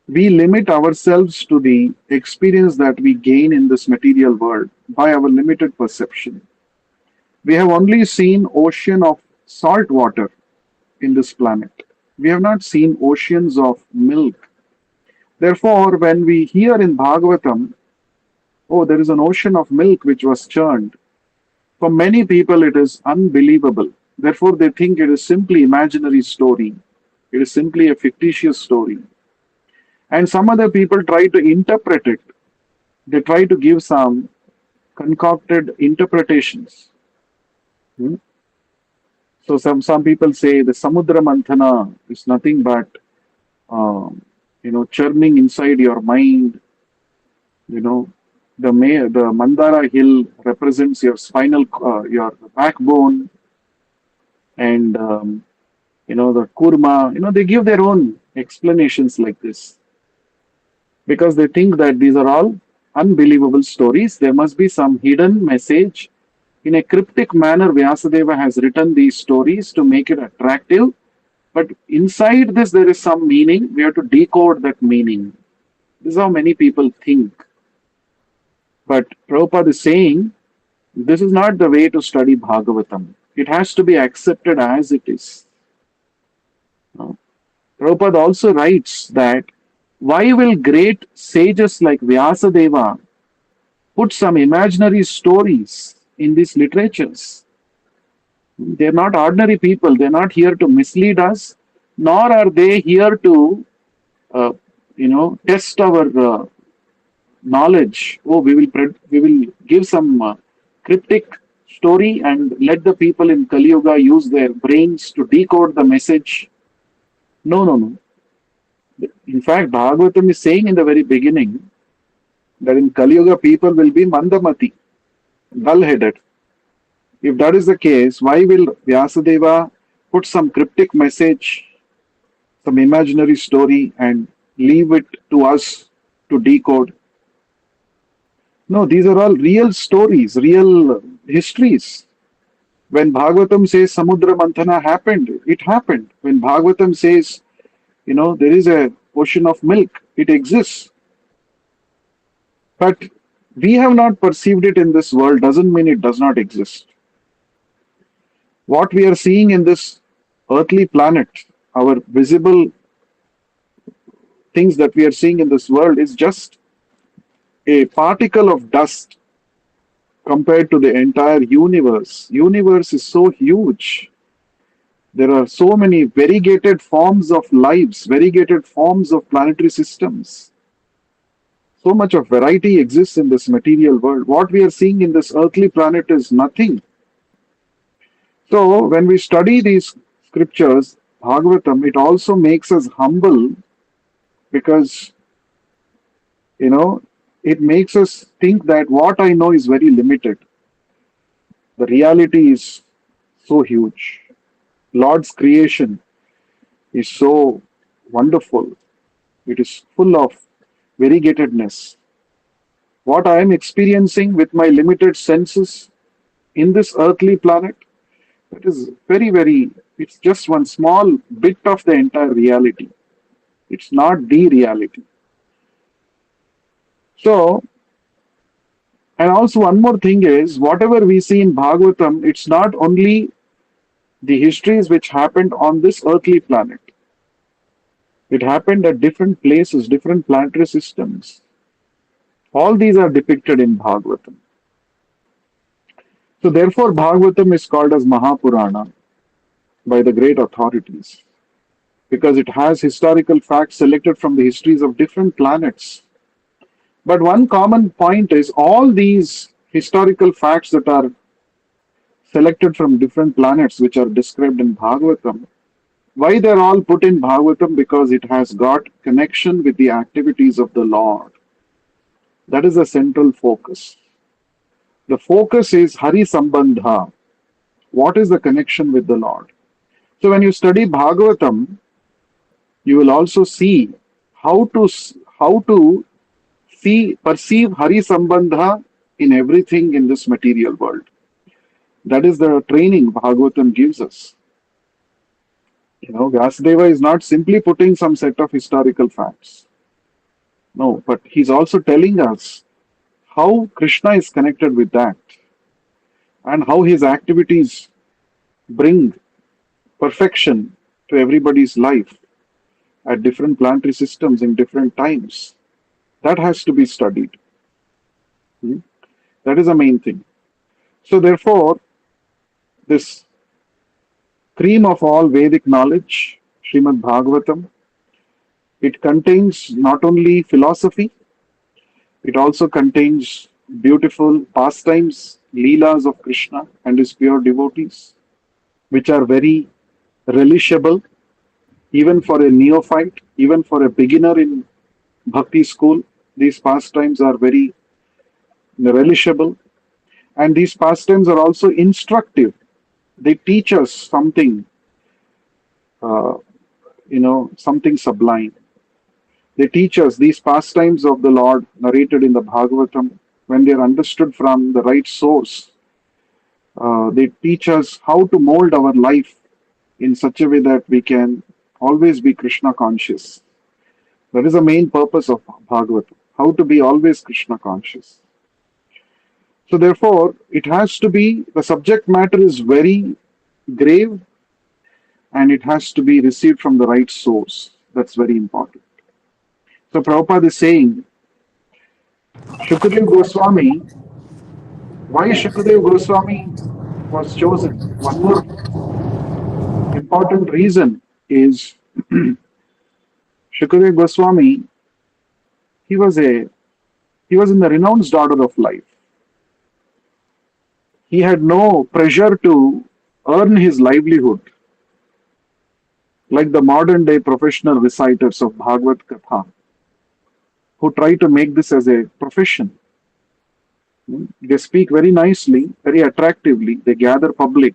we limit ourselves to the experience that we gain in this material world by our limited perception. We have only seen ocean of salt water in this planet. We have not seen oceans of milk. Therefore, when we hear in Bhagavatam, oh, there is an ocean of milk which was churned, for many people it is unbelievable. Therefore, they think it is simply imaginary story. It is simply a fictitious story. And some other people try to interpret it. They try to give some concocted interpretations. So some people say the Samudra Manthana is nothing but churning inside your mind. The Mandara hill represents your spinal, your backbone, and the Kurma. They give their own explanations like this because they think that these are all unbelievable stories. There must be some hidden message, In a cryptic manner, Vyasadeva has written these stories to make it attractive. But inside this, there is some meaning. We have to decode that meaning. This is how many people think. But Prabhupada is saying, this is not the way to study Bhagavatam. It has to be accepted as it is. Prabhupada also writes that why will great sages like Vyasadeva put some imaginary stories in these literatures? They're not ordinary people. They're not here to mislead us, nor are they here to, test our knowledge. Oh, we will give some cryptic story and let the people in Kali Yuga use their brains to decode the message. No, no, no. In fact, Bhagavatam is saying in the very beginning that in Kali Yuga people will be mandamati, dull-headed. If that is the case, why will Vyasadeva put some cryptic message, some imaginary story and leave it to us to decode? No, these are all real stories, real histories. When Bhagavatam says Samudra Manthana happened, it happened. When Bhagavatam says, there is a ocean of milk, it exists. But we have not perceived it in this world doesn't mean it does not exist. What we are seeing in this earthly planet, our visible things that we are seeing in this world is just a particle of dust compared to the entire universe. Universe is so huge. There are so many variegated forms of lives, variegated forms of planetary systems. So much of variety exists in this material world. What we are seeing in this earthly planet is nothing. So when we study these scriptures, Bhagavatam, it also makes us humble because, it makes us think that what I know is very limited. The reality is so huge. Lord's creation is so wonderful. It is full of variegatedness. What I am experiencing with my limited senses in this earthly planet, that is it's just one small bit of the entire reality. It's not the reality. So, and also one more thing is, whatever we see in Bhagavatam, it's not only the histories which happened on this earthly planet. It happened at different places, different planetary systems. All these are depicted in Bhagavatam. So therefore, Bhagavatam is called as Mahā-Purāṇa by the great authorities because it has historical facts selected from the histories of different planets. But one common point is all these historical facts that are selected from different planets which are described in Bhagavatam, why they're all put in Bhagavatam? Because it has got connection with the activities of the Lord. That is the central focus. The focus is Hari Sambandha. What is the connection with the Lord? So when you study Bhagavatam, you will also see how to perceive Hari Sambandha in everything in this material world. That is the training Bhagavatam gives us. Vyasadeva is not simply putting some set of historical facts. No, but he's also telling us how Krishna is connected with that and how his activities bring perfection to everybody's life at different planetary systems in different times. That has to be studied. That is the main thing. So therefore, this cream of all Vedic knowledge, Śrīmad-Bhāgavatam, it contains not only philosophy, it also contains beautiful pastimes, leelas of Krishna and his pure devotees, which are very relishable, even for a neophyte, even for a beginner in bhakti school. These pastimes are very relishable, and these pastimes are also instructive. They teach us something, something sublime. They teach us these pastimes of the Lord narrated in the Bhagavatam, when they are understood from the right source, They teach us how to mold our life in such a way that we can always be Krishna conscious. That is the main purpose of Bhagavatam, how to be always Krishna conscious. So therefore, it has to be, the subject matter is very grave and it has to be received from the right source. That's very important. So Prabhupada is saying, Shukadeva Goswami, why Shukadeva Goswami was chosen? One more important reason is Shukadeva Goswami, he was in the renounced order of life. He had no pressure to earn his livelihood like the modern day professional reciters of Bhagavad Katha who try to make this as a profession. They speak very nicely, very attractively, they gather public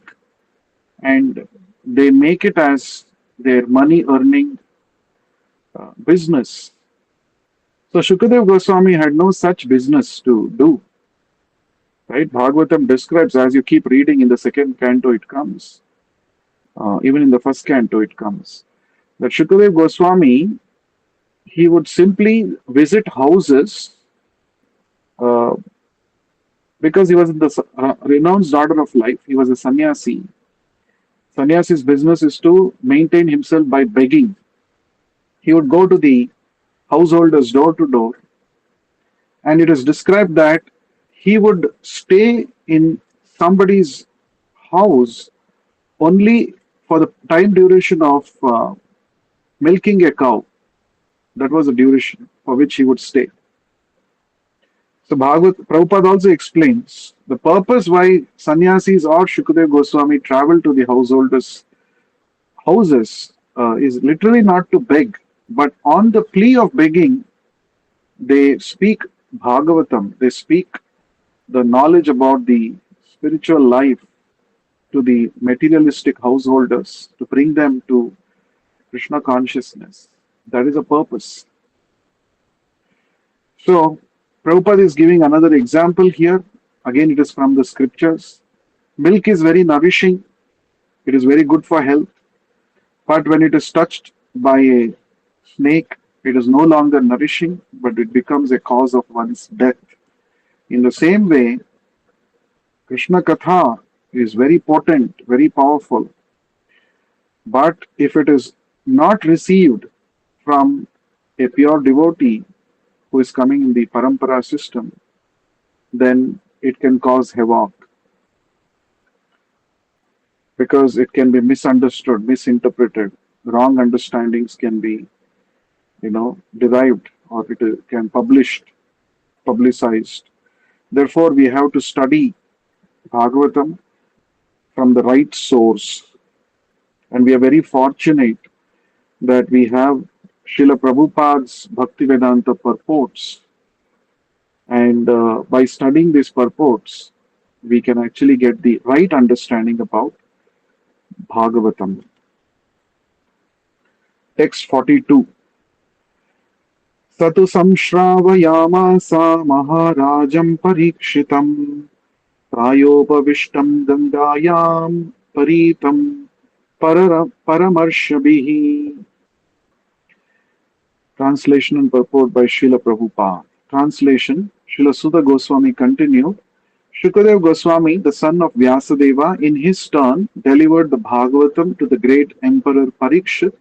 and they make it as their money earning business. So Shukadeva Goswami had no such business to do. Right? Bhagavatam describes, as you keep reading in the second canto, it comes. Even in the first canto, it comes. That Shukadeva Goswami, he would simply visit houses because he was in the renounced order of life. He was a sannyasi. Sannyasi's business is to maintain himself by begging. He would go to the householders door to door, and it is described that he would stay in somebody's house only for the time duration of milking a cow. That was the duration for which he would stay. So Prabhupada also explains the purpose why sannyasis or Shukadeva Goswami travel to the householders' houses is literally not to beg, but on the plea of begging, they speak Bhagavatam, they speak the knowledge about the spiritual life to the materialistic householders to bring them to Krishna consciousness. That is a purpose. So, Prabhupada is giving another example here. Again, it is from the scriptures. Milk is very nourishing. It is very good for health. But when it is touched by a snake, it is no longer nourishing, but it becomes a cause of one's death. In the same way, Krishna Katha is very potent, very powerful. But if it is not received from a pure devotee who is coming in the parampara system, then it can cause havoc. Because it can be misunderstood, misinterpreted. Wrong understandings can be, derived, or it can publicized. Therefore, we have to study Bhagavatam from the right source. And we are very fortunate that we have Śrīla Prabhupada's Bhaktivedanta purports. And by studying these purports, we can actually get the right understanding about Bhagavatam. Text 42. Satu samshravayamasa maharajam parikshitam prayopavishtam gangayam paritam paramarshabhihi. Translation and purport by Śrīla Prabhupada. Translation, Śrīla Sudha Goswami continued, Shukadeva Goswami, the son of Vyasadeva, in his turn delivered the Bhagavatam to the great Emperor Parikshit,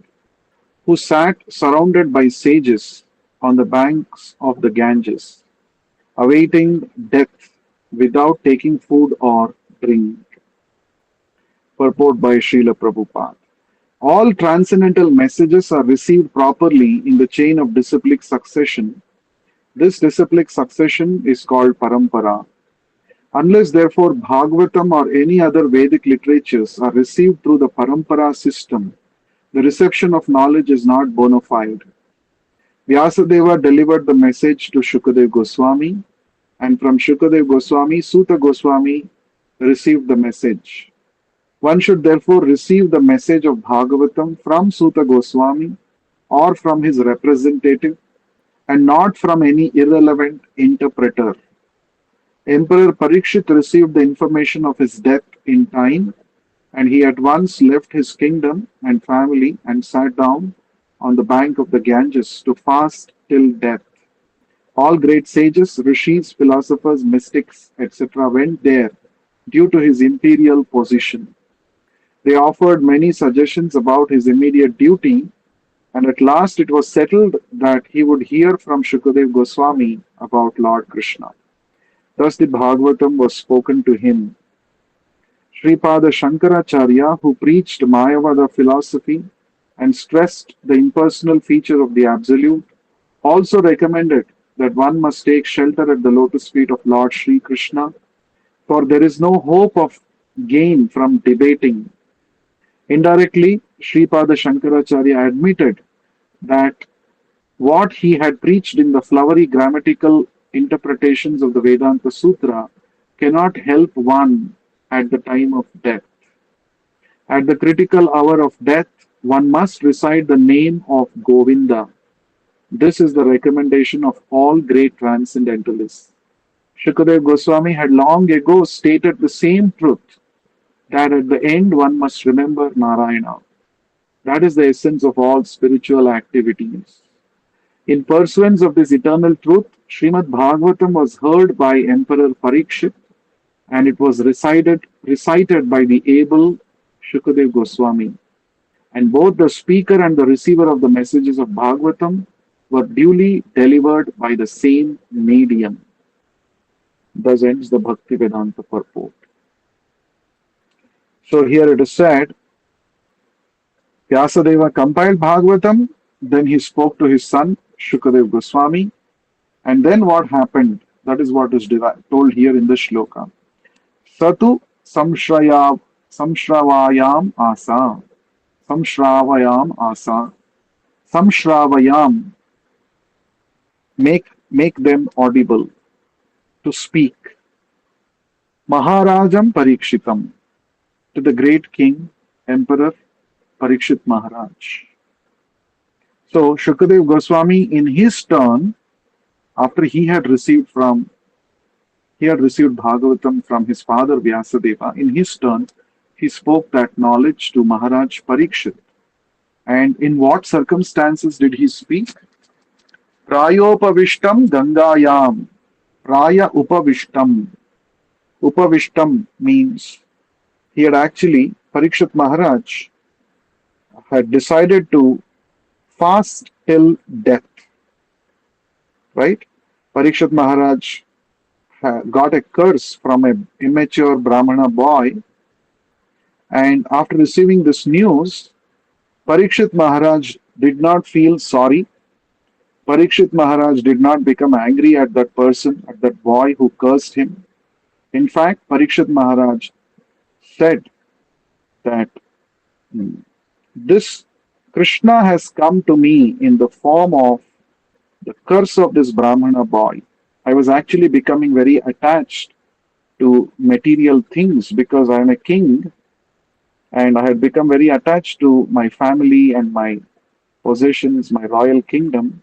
who sat surrounded by sages on the banks of the Ganges, awaiting death without taking food or drink. Purport by Śrīla Prabhupada. All transcendental messages are received properly in the chain of disciplic succession. This disciplic succession is called parampara. Unless therefore Bhagavatam or any other Vedic literatures are received through the parampara system, the reception of knowledge is not bona fide. Vyasadeva delivered the message to Shukadeva Goswami, and from Shukadeva Goswami, Suta Goswami received the message. One should therefore receive the message of Bhagavatam from Suta Goswami or from his representative, and not from any irrelevant interpreter. Emperor Parikshit received the information of his death in time, and he at once left his kingdom and family and sat down on the bank of the Ganges to fast till death. All great sages, rishis, philosophers, mystics, etc., went there due to his imperial position. They offered many suggestions about his immediate duty, and at last it was settled that he would hear from Shukadev Goswami about Lord Krishna. Thus the Bhagavatam was spoken to him. Sripada Shankaracharya, who preached Mayavada philosophy and stressed the impersonal feature of the Absolute, also recommended that one must take shelter at the lotus feet of Lord Sri Krishna, for there is no hope of gain from debating. Indirectly, Sripada Shankaracharya admitted that what he had preached in the flowery grammatical interpretations of the Vedanta Sutra cannot help one at the time of death. At the critical hour of death, one must recite the name of Govinda. This is the recommendation of all great transcendentalists. Shukadev Goswami had long ago stated the same truth, that at the end one must remember Narayana. That is the essence of all spiritual activities. In pursuance of this eternal truth, Śrīmad-Bhāgavatam was heard by Emperor Parikshit, and it was recited by the able Shukadev Goswami. And both the speaker and the receiver of the messages of Bhagavatam were duly delivered by the same medium. Thus ends the Bhakti Vedanta purport. So here it is said, Vyasadeva compiled Bhagavatam, then he spoke to his son, Shukadev Goswami, and then what happened? That is what is told here in the shloka. Satu samshravayam asa. Samshravayam asa. Samshravayam. Make them audible. To speak. Maharajam Parikshitam. To the great king, Emperor Parikshit Maharaj. So Shukadev Goswami in his turn, after he had received Bhagavatam from his father Vyasadeva, in his turn he spoke that knowledge to Maharaj Parikshit. And in what circumstances did he speak? Prayopavishtam Gangayam. Praya Upavishtam. Upavishtam means he had actually, Parikshit Maharaj had decided to fast till death. Right? Parikshit Maharaj got a curse from an immature Brahmana boy, and after receiving this news, Parikshit Maharaj did not feel sorry. Parikshit Maharaj did not become angry at that person, at that boy who cursed him. In fact, Parikshit Maharaj said that this Krishna has come to me in the form of the curse of this Brahmana boy. I was actually becoming very attached to material things because I am a king, and I had become very attached to my family and my possessions, my royal kingdom.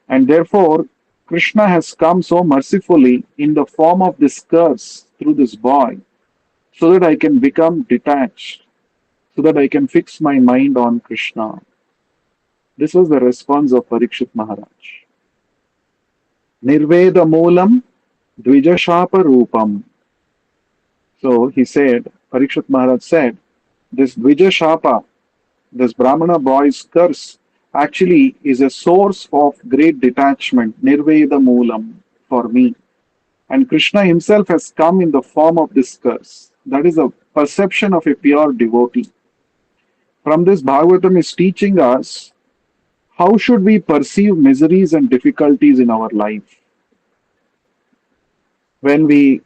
And therefore, Krishna has come so mercifully in the form of this curse through this boy, so that I can become detached, so that I can fix my mind on Krishna. This was the response of Parikshit Maharaj. Nirveda Moolam Dvijashapa Rupam. So he said, Parikshit Maharaj said, this Dvijashapa, this Brahmana boy's curse, actually is a source of great detachment, Nirveda Moolam, for me. And Krishna himself has come in the form of this curse. That is a perception of a pure devotee. From this, Bhagavatam is teaching us how should we perceive miseries and difficulties in our life. When we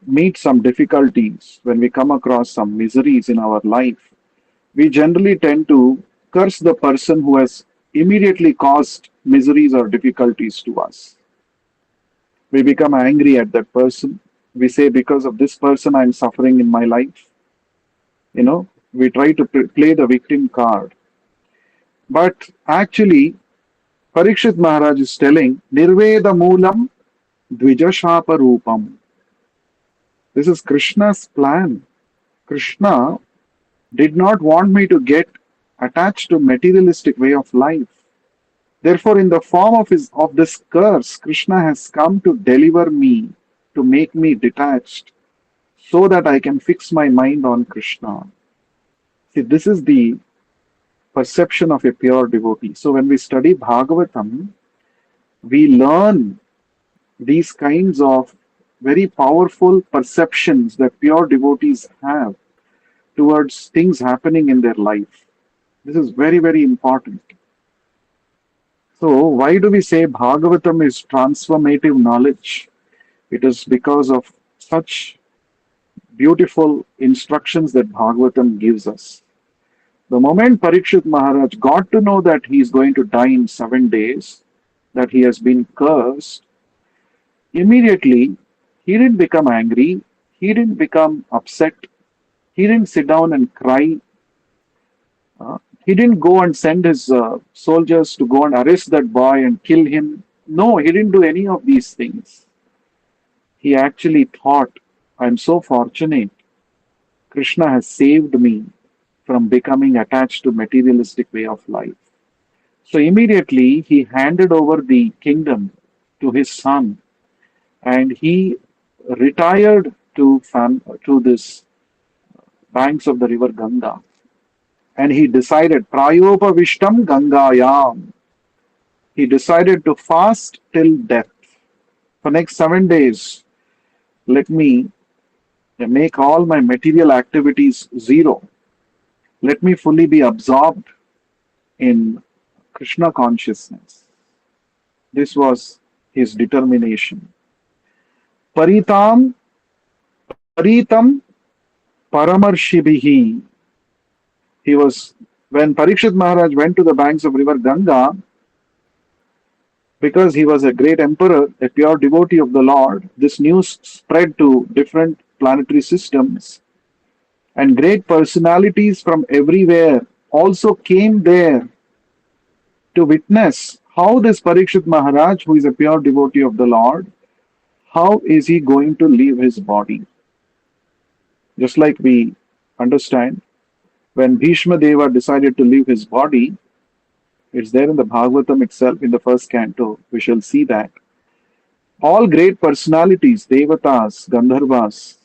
meet some difficulties, when we come across some miseries in our life, we generally tend to curse the person who has immediately caused miseries or difficulties to us. We become angry at that person. We say, because of this person, I am suffering in my life. We try to play the victim card. But actually, Parikshit Maharaj is telling, Nirveda Moolam Dvijashapa Rupam. This is Krishna's plan. Krishna did not want me to get attached to materialistic way of life. Therefore, in the form of this curse, Krishna has come to deliver me, to make me detached, so that I can fix my mind on Krishna. See, this is the perception of a pure devotee. So when we study Bhagavatam, we learn these kinds of very powerful perceptions that pure devotees have towards things happening in their life. This is very, very important. So, why do we say Bhagavatam is transformative knowledge? It is because of such beautiful instructions that Bhagavatam gives us. The moment Parikshit Maharaj got to know that he is going to die in 7 days, that he has been cursed, immediately he didn't become angry, he didn't become upset, he didn't sit down and cry, he didn't go and send his soldiers to go and arrest that boy and kill him. No, he didn't do any of these things. He actually thought, I'm so fortunate. Krishna has saved me from becoming attached to materialistic way of life. So immediately he handed over the kingdom to his son, and he retired to this banks of the river Ganga. And he decided, Prayopavishtam Gangayam. He decided to fast till death. For next 7 days, let me make all my material activities zero. Let me fully be absorbed in Krishna consciousness. This was his determination. Paritam Paramarshibihi. He was, when Parikshit Maharaj went to the banks of river Ganga, because he was a great emperor, a pure devotee of the Lord, this news spread to different planetary systems, and great personalities from everywhere also came there to witness how this Parikshit Maharaj, who is a pure devotee of the Lord, how is he going to leave his body? Just like we understand, when Bhishma Deva decided to leave his body, it's there in the Bhagavatam itself in the first canto, we shall see that. All great personalities, Devatas, Gandharvas,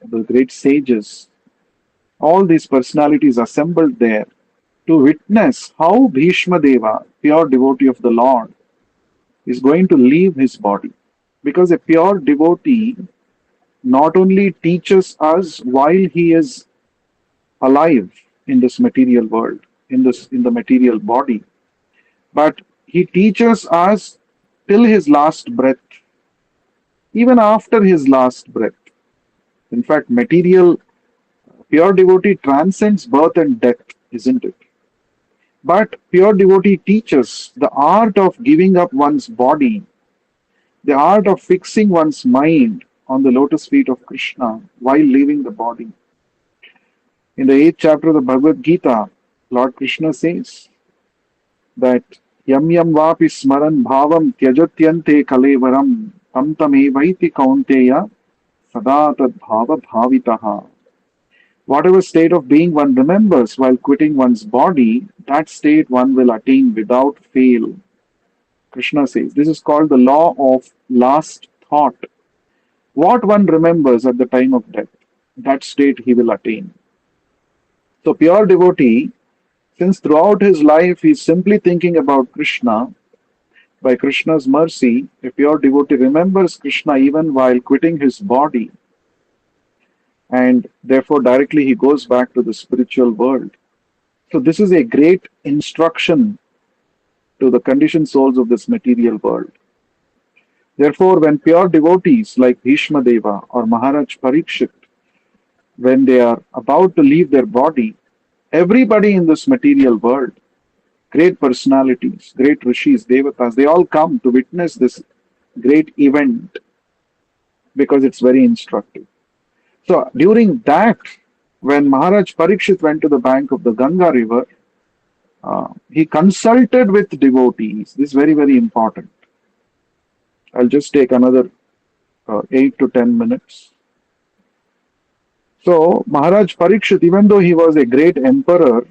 the great sages, all these personalities assembled there to witness how Bhishma Deva, pure devotee of the Lord, is going to leave his body. Because a pure devotee not only teaches us while he is alive in this material world, in the material body, but he teaches us till his last breath, even after his last breath. In fact, material pure devotee transcends birth and death, isn't it? But pure devotee teaches the art of giving up one's body, the art of fixing one's mind on the lotus feet of Krishna while leaving the body. In the 8th chapter of the Bhagavad Gita, Lord Krishna says that Yam yam vapi smaran bhavam tyajatyante kalevaram tam tamevaiti kaunteya sada tad bhava bhavitaha. Whatever state of being one remembers while quitting one's body, that state one will attain without fail. Krishna says this is called the law of last thought. What one remembers at the time of death, that state he will attain. So pure devotee, since throughout his life he is simply thinking about Krishna, by Krishna's mercy, a pure devotee remembers Krishna even while quitting his body, and therefore directly he goes back to the spiritual world. So this is a great instruction to the conditioned souls of this material world. Therefore, when pure devotees like Bhishma Deva or Maharaj Parikshit, when they are about to leave their body, everybody in this material world, great personalities, great rishis, devatas, they all come to witness this great event because it's very instructive. So during that, when Maharaj Parikshit went to the bank of the Ganga river, he consulted with devotees. This is very, very important. I'll just take another 8 to 10 minutes. So Maharaj Parikshit, even though he was a great emperor,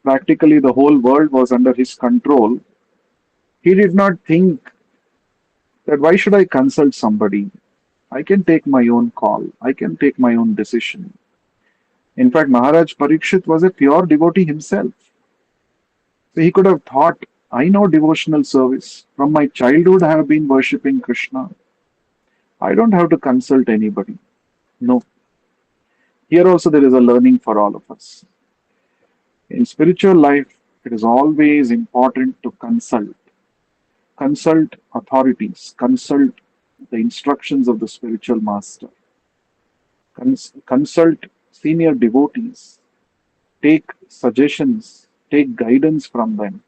practically the whole world was under his control, he did not think that why should I consult somebody? I can take my own call. I can take my own decision. In fact, Maharaj Parikshit was a pure devotee himself. So he could have thought, I know devotional service. From my childhood, I have been worshipping Krishna. I don't have to consult anybody. No. Here also there is a learning for all of us. In spiritual life, it is always important to consult. Consult authorities. Consult the instructions of the spiritual master. Consult senior devotees. Take suggestions. Take guidance from them.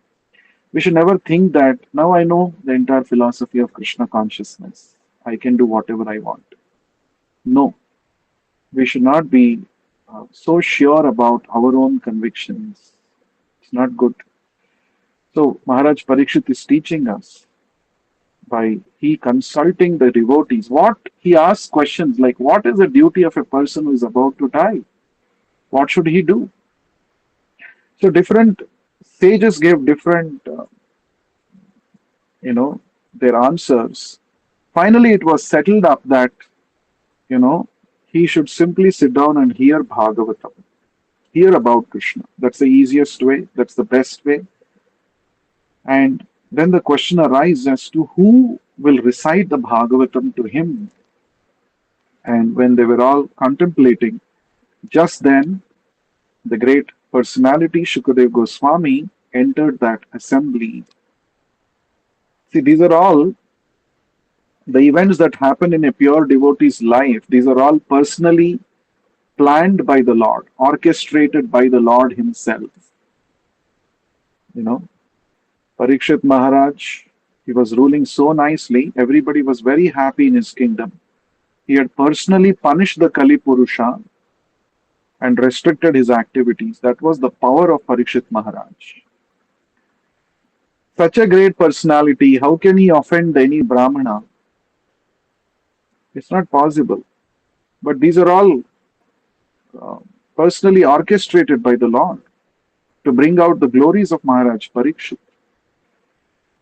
We should never think that now I know the entire philosophy of Krishna consciousness. I can do whatever I want. No, we should not be so sure about our own convictions. It's not good. So Maharaj Parikshit is teaching us by he consulting the devotees. What he asks questions like, what is the duty of a person who is about to die? What should he do? So different sages gave different, their answers. Finally, it was settled up that, he should simply sit down and hear Bhagavatam, hear about Krishna. That's the easiest way, that's the best way. And then the question arises as to who will recite the Bhagavatam to him. And when they were all contemplating, just then the great personality Shukadeva Goswami entered that assembly. See, these are all the events that happen in a pure devotee's life. These are all personally planned by the Lord, orchestrated by the Lord himself. Parikshit Maharaj, he was ruling so nicely, everybody was very happy in his kingdom. He had personally punished the Kali Purusha and restricted his activities. That was the power of Parikshit Maharaj. Such a great personality, how can he offend any Brahmana? It's not possible. But these are all personally orchestrated by the Lord to bring out the glories of Maharaj Parikshit.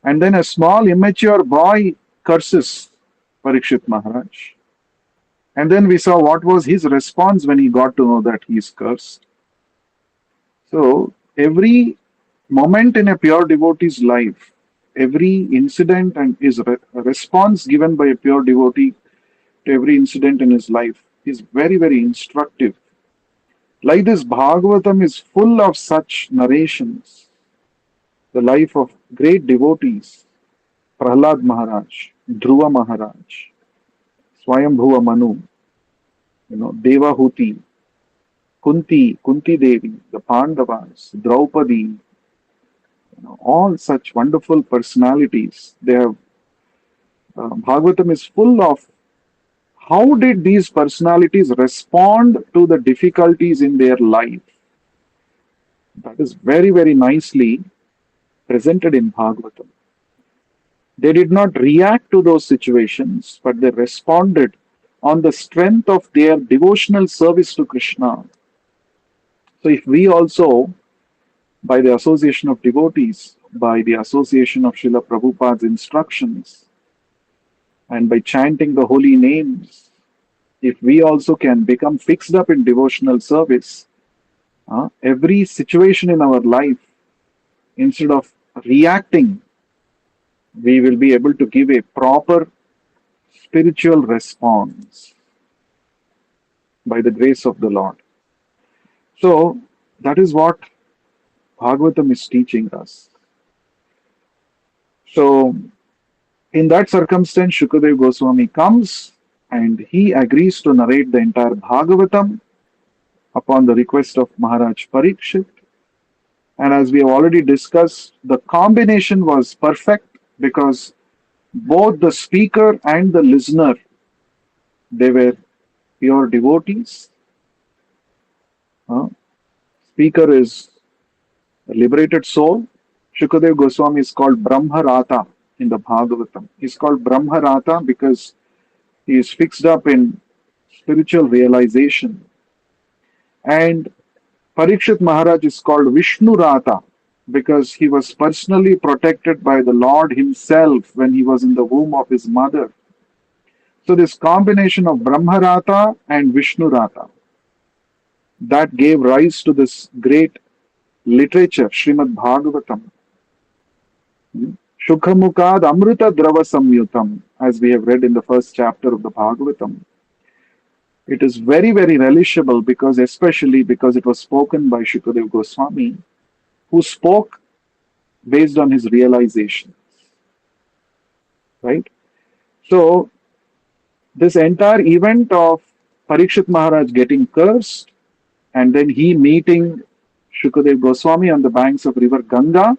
And then a small immature boy curses Parikshit Maharaj. And then we saw what was his response when he got to know that he is cursed. So every moment in a pure devotee's life, every incident and his response given by a pure devotee to every incident in his life is very, very instructive. Like this, Bhagavatam is full of such narrations. The life of great devotees, Prahlad Maharaj, Dhruva Maharaj, Swayambhuva Manu, Devahuti, Kunti Devi, the Pandavas, Draupadi, all such wonderful personalities. They have Bhagavatam is full of how did these personalities respond to the difficulties in their life. That is very, very nicely presented in Bhagavatam. They did not react to those situations, but they responded on the strength of their devotional service to Krishna. So if we also, by the association of devotees, by the association of Srila Prabhupada's instructions, and by chanting the holy names, if we also can become fixed up in devotional service, every situation in our life, instead of reacting, we will be able to give a proper spiritual response by the grace of the Lord. So that is what Bhagavatam is teaching us. So in that circumstance, Shukadeva Goswami comes and he agrees to narrate the entire Bhagavatam upon the request of Maharaj Parikshit. And as we have already discussed, the combination was perfect because both the speaker and the listener, they were pure devotees. Speaker is a liberated soul. Shukadeva Goswami is called Brahmarata in the Bhagavatam. He's called Brahmarata because he is fixed up in spiritual realization. And Parikshit Maharaj is called Vishnu Rata because he was personally protected by the Lord himself when he was in the womb of his mother. So this combination of Brahma Rata and Vishnu Rata, that gave rise to this great literature, Śrīmad-Bhāgavatam. Shukhamukad Amrita Drava Samyutam, as we have read in the first chapter of the Bhagavatam. It is very, very relishable because, especially because it was spoken by Shukadeva Goswami, who spoke based on his realizations. Right? So, this entire event of Parikshit Maharaj getting cursed and then he meeting Shukadeva Goswami on the banks of river Ganga,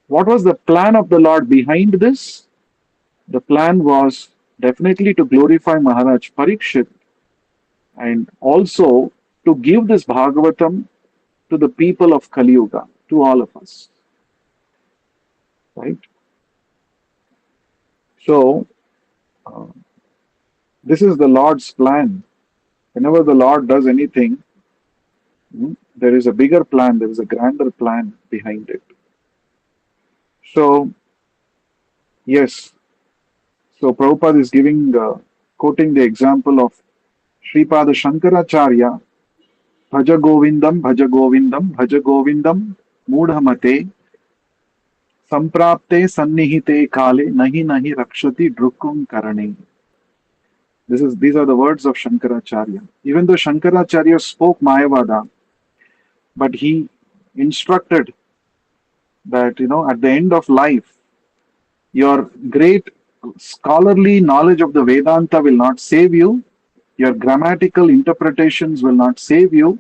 what was the plan of the Lord behind this? The plan was definitely to glorify Maharaj Parikshit and also to give this Bhagavatam to the people of Kali Yuga, to all of us. Right? So, this is the Lord's plan. Whenever the Lord does anything, there is a bigger plan, there is a grander plan behind it. So, yes. So, Prabhupada is quoting the example of Sripada Shankaracharya, Bhaja Govindam, Bhaja Govindam, Bhaja Govindam, Mudhamate, Samprapte Sannihite Kale, Nahi Nahi Rakshati Drukum Karane. These are the words of Shankaracharya. Even though Shankaracharya spoke Mayavada, but he instructed that, at the end of life, your great scholarly knowledge of the Vedanta will not save you, your grammatical interpretations will not save you,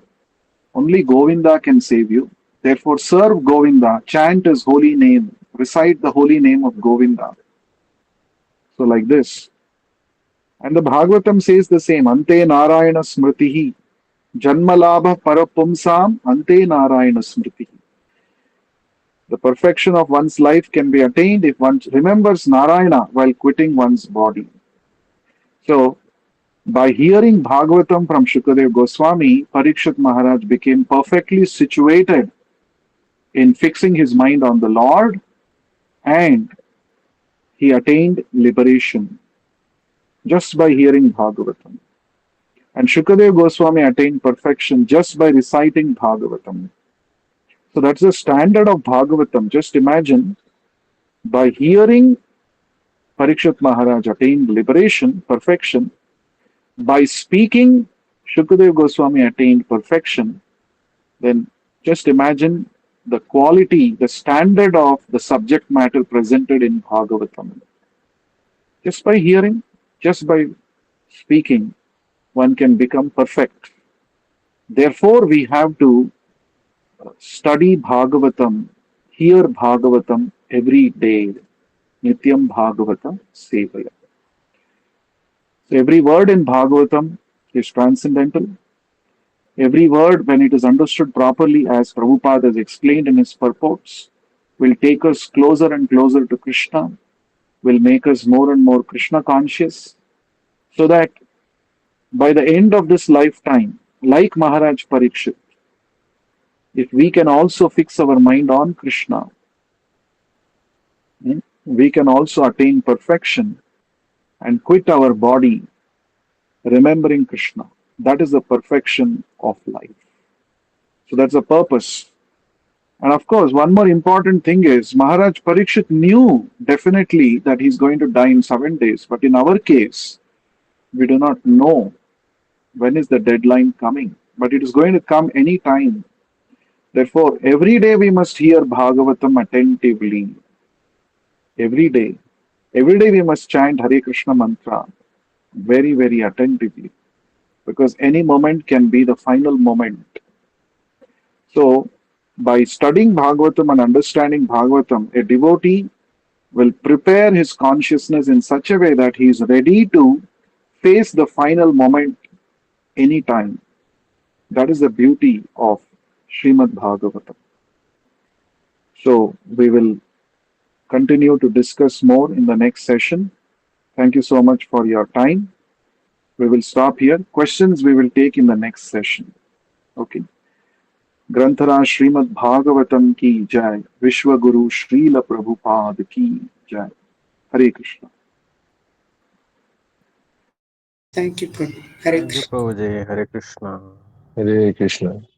only Govinda can save you. Therefore, serve Govinda, chant his holy name, recite the holy name of Govinda. So, like this. And the Bhagavatam says the same, Ante Narayana Smritihi, Janmalabha Parapumsam, Ante Narayana Smritihi. The perfection of one's life can be attained if one remembers Narayana while quitting one's body. So, by hearing Bhagavatam from Shukadeva Goswami, Parikshit Maharaj became perfectly situated in fixing his mind on the Lord, and he attained liberation just by hearing Bhagavatam. And Shukadeva Goswami attained perfection just by reciting Bhagavatam. So that's the standard of Bhagavatam. Just imagine, by hearing Parikshit Maharaj attained liberation, perfection. By speaking, Shukadeva Goswami attained perfection. Then just imagine the quality, the standard of the subject matter presented in Bhagavatam. Just by hearing, just by speaking, one can become perfect. Therefore, we have to study Bhagavatam, hear Bhagavatam every day. Nityam Bhagavata Sevaya. So every word in Bhagavatam is transcendental. Every word, when it is understood properly, as Prabhupada has explained in his purports, will take us closer and closer to Krishna, will make us more and more Krishna conscious, so that by the end of this lifetime, like Maharaj Parikshit, if we can also fix our mind on Krishna, we can also attain perfection and quit our body, remembering Krishna. That is the perfection of life. So that's the purpose. And of course, one more important thing is, Maharaj Parikshit knew definitely that he's going to die in 7 days. But in our case, we do not know when is the deadline coming. But it is going to come any time. Therefore, every day we must hear Bhagavatam attentively. Every day. Every day we must chant Hare Krishna mantra very, very attentively. Because any moment can be the final moment. So, by studying Bhagavatam and understanding Bhagavatam, a devotee will prepare his consciousness in such a way that he is ready to face the final moment anytime. That is the beauty of Śrīmad-Bhāgavatam. So, we will continue to discuss more in the next session. Thank you so much for your time. We will stop here. Questions we will take in the next session. Okay. ग्रंथरा श्रीमद्-भागवतम की जय, विश्व गुरु श्रील प्रभुपाद की जय. Hare Krishna. Thank you, Prabhu. Hare Thank you, Krishna. Prabhuji. Hare Krishna. Hare Krishna.